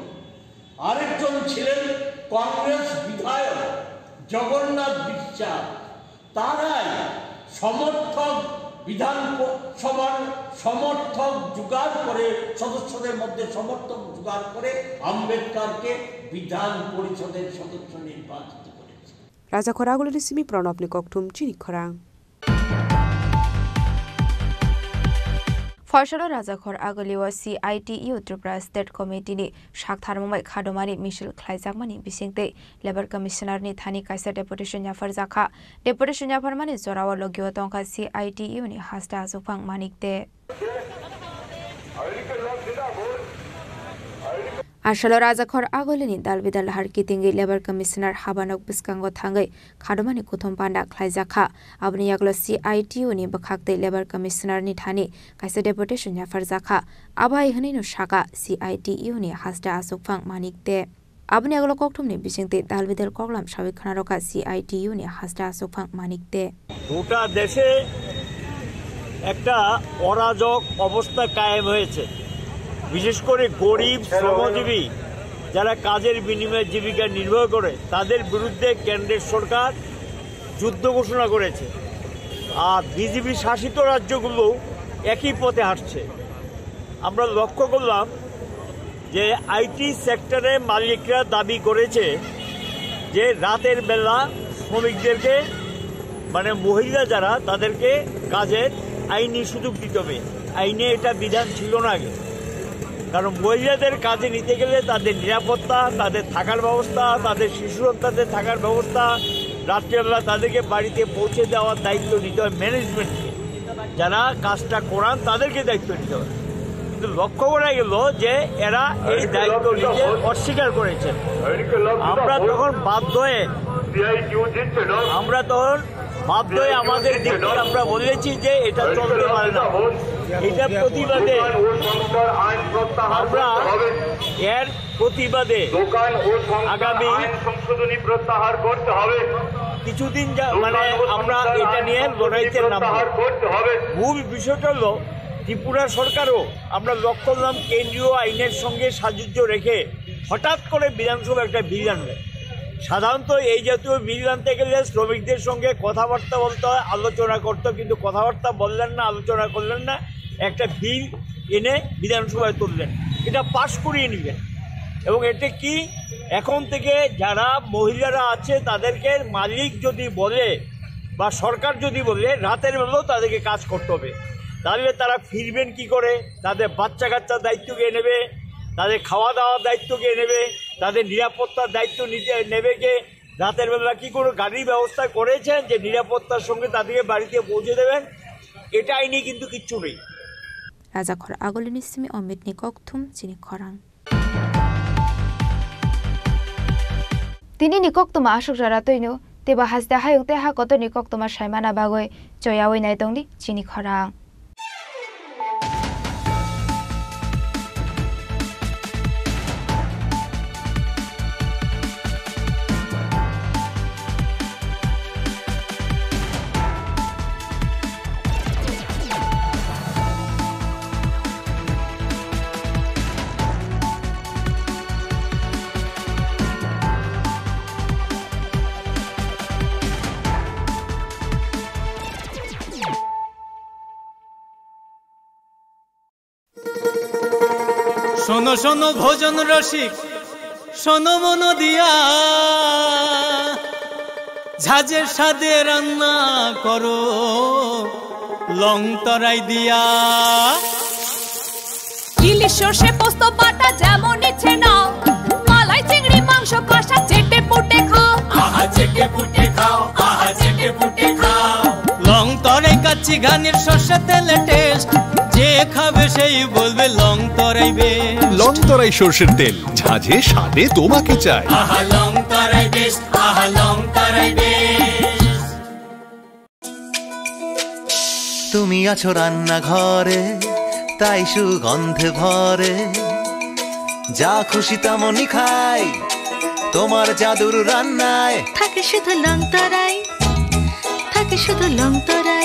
আরেকজন ছিলেন কংগ্রেস বিধায়ক জগন্নাথ বিশ্বাস। তারাই সমর্থক বিধানসভার সমর্থক জোগাড় করে, সদস্যদের মধ্যে সমর্থক জোগাড় করে আম্বেদকরকে বিধান পরিষদের সদস্য নির্বাচিত করেছে। Rajakhor Agulinismi Pranopni Kokthum Chini Khorang Fasalo Rajakhor Aguliwa CITU Tripura State Committee ni Shakthar Mumbai Khadomari Michel Khlaijakmani bisingte Labor Commissioner ni Thani Kaisa Deputation Jafar Zakha Deputation Jafar mani Zorawa Logio Tongka CITU ni Hasta Azupang Manikte Ashalo Razakhor Agolini Dalvidal Harkitingi Labor Commissioner Habanok Biskango Tangai Kadamani Kutum Panda Klaizaka Abni Yaglo CITU ni Bakakte Labor Commissioner Nithani Kaisa Deputation Yafarzaka Abai Hanino Shaka CITU ni Hasda Asukfang Manikte Abni Aglo Koktumni Bishingte Dalvidal Koglam Shawik Kanaroka CITU ni Hasda Asukfang Manikte গোটা দেশে একটা অরাজক অবস্থা কায়েম হয়েছে বিশেষ করে গরিব শ্রমজীবী যারা কাজের বিনিময়ে জীবিকা নির্বাহ করে তাদের বিরুদ্ধে কেন্দ্রের সরকার যুদ্ধ ঘোষণা করেছে আর বিজেপি শাসিত রাজ্যগুলো একই পথে হাঁটছে আমরা লক্ষ্য করলাম যে আইটি সেক্টরে মালিকরা দাবি করেছে যে রাতের বেলা শ্রমিকদেরকে মানে মহিলা যারা তাদেরকে কাজের আইনি সুযোগ দিতে হবে আইনে এটা বিধান ছিল না আগে কারণ মহিলাদের কাজে নিতে গেলে তাদের নিরাপত্তা তাদের থাকার ব্যবস্থা তাদের শিশু সন্তানদের থাকার ব্যবস্থা রাত্রিবেলা তাদেরকে বাড়িতে পৌঁছে দেওয়ার দায়িত্ব নিতে হয় ম্যানেজমেন্টকে যারা কাজটা করান তাদেরকে দায়িত্ব নিতে হবে কিন্তু লক্ষ্য করা গেল যে এরা এই দায়িত্ব নিতে অস্বীকার করেছেন আমরা তখন বাধ্য হয়ে আমাদের দিকে আমরা বলেছি যে এটা চলতে পারে না এটা প্রতিবাদে আমরা এর প্রতিবাদে আগামী সংশোধনী প্রত্যাহার করতে হবে কিছুদিন মানে আমরা এটা নিয়ে লড়াইতে নামবো মূল বিষয়টা হলো ত্রিপুরা সরকারও আমরা লক্ষ্য করলাম কেন্দ্রীয় আইনের সঙ্গে সাযুজ্য রেখে হঠাৎ করে বিধানসভা একটা বিল আনবে সাধারণত এই জাতীয় বিল আনতে গেলে শ্রমিকদের সঙ্গে কথাবার্তা বলতে হয় আলোচনা করতে কিন্তু কথাবার্তা বললেন না আলোচনা করলেন না একটা বিল এনে বিধানসভায় তুললেন এটা পাশ করিয়ে নেবেন এবং এটা কি এখন থেকে যারা মহিলারা আছে তাদেরকে মালিক যদি বলে বা সরকার যদি বলে রাতের বেলাও তাদেরকে কাজ করতে হবে তাহলে তারা ফিরবেন কি করে তাদের বাচ্চা কাচ্চার দায়িত্ব কে নেবে তাদের খাওয়া দাওয়ার দায়িত্ব কে নেবে তাদের নিরাপত্তার দায়িত্ব নেবে কে রাতের বেলা কি করে গাড়ির ব্যবস্থা করেছেন যে নিরাপত্তার সঙ্গে তাদেরকে বাড়িতে পৌঁছে দেবেন এটা আইনি কিন্তু কিচ্ছু নেই Razakhor Agolini Simi Omit Nikoktum Chini Khorang Tini Nikoktuma Ashok Jaratoino Teba Hasda Hayuk Teha Koto Nikoktuma Shaimana Bagoi Joyawi Naitongdi Chini Khorang শোনো শোনো ভোজন রসিক শোনো মন দিয়া ঝাঁঝের স্বাদে রান্না করো লং তরাই দিয়া ইলিশ সর্ষে পোস্ত বাটা যেমন ইচ্ছে নাও মালাই চিংড়ি মাংস কষা চেটে পুটে খাও আহা চেটে পুটে খাও আহা চেটে পুটে খাও লং তরাই কাচ্চি ঘানির সর্ষে তেলে টেস্ট যে খাবে সেই বলবে লং তরাই বেশ লং তরাই সরষের তেল ঝাঁঝে স্বাদে তোমাকে চাই আহা লং তরাই বেশ আহা লং তরাই বেশ তুমি আছো রান্না ঘরে তাই সুগন্ধে ভরে যা খুশি তেমনই খাই তোমার জাদুর রান্নায় থাকে শুধু লং তরাই থাকে শুধু লং তরাই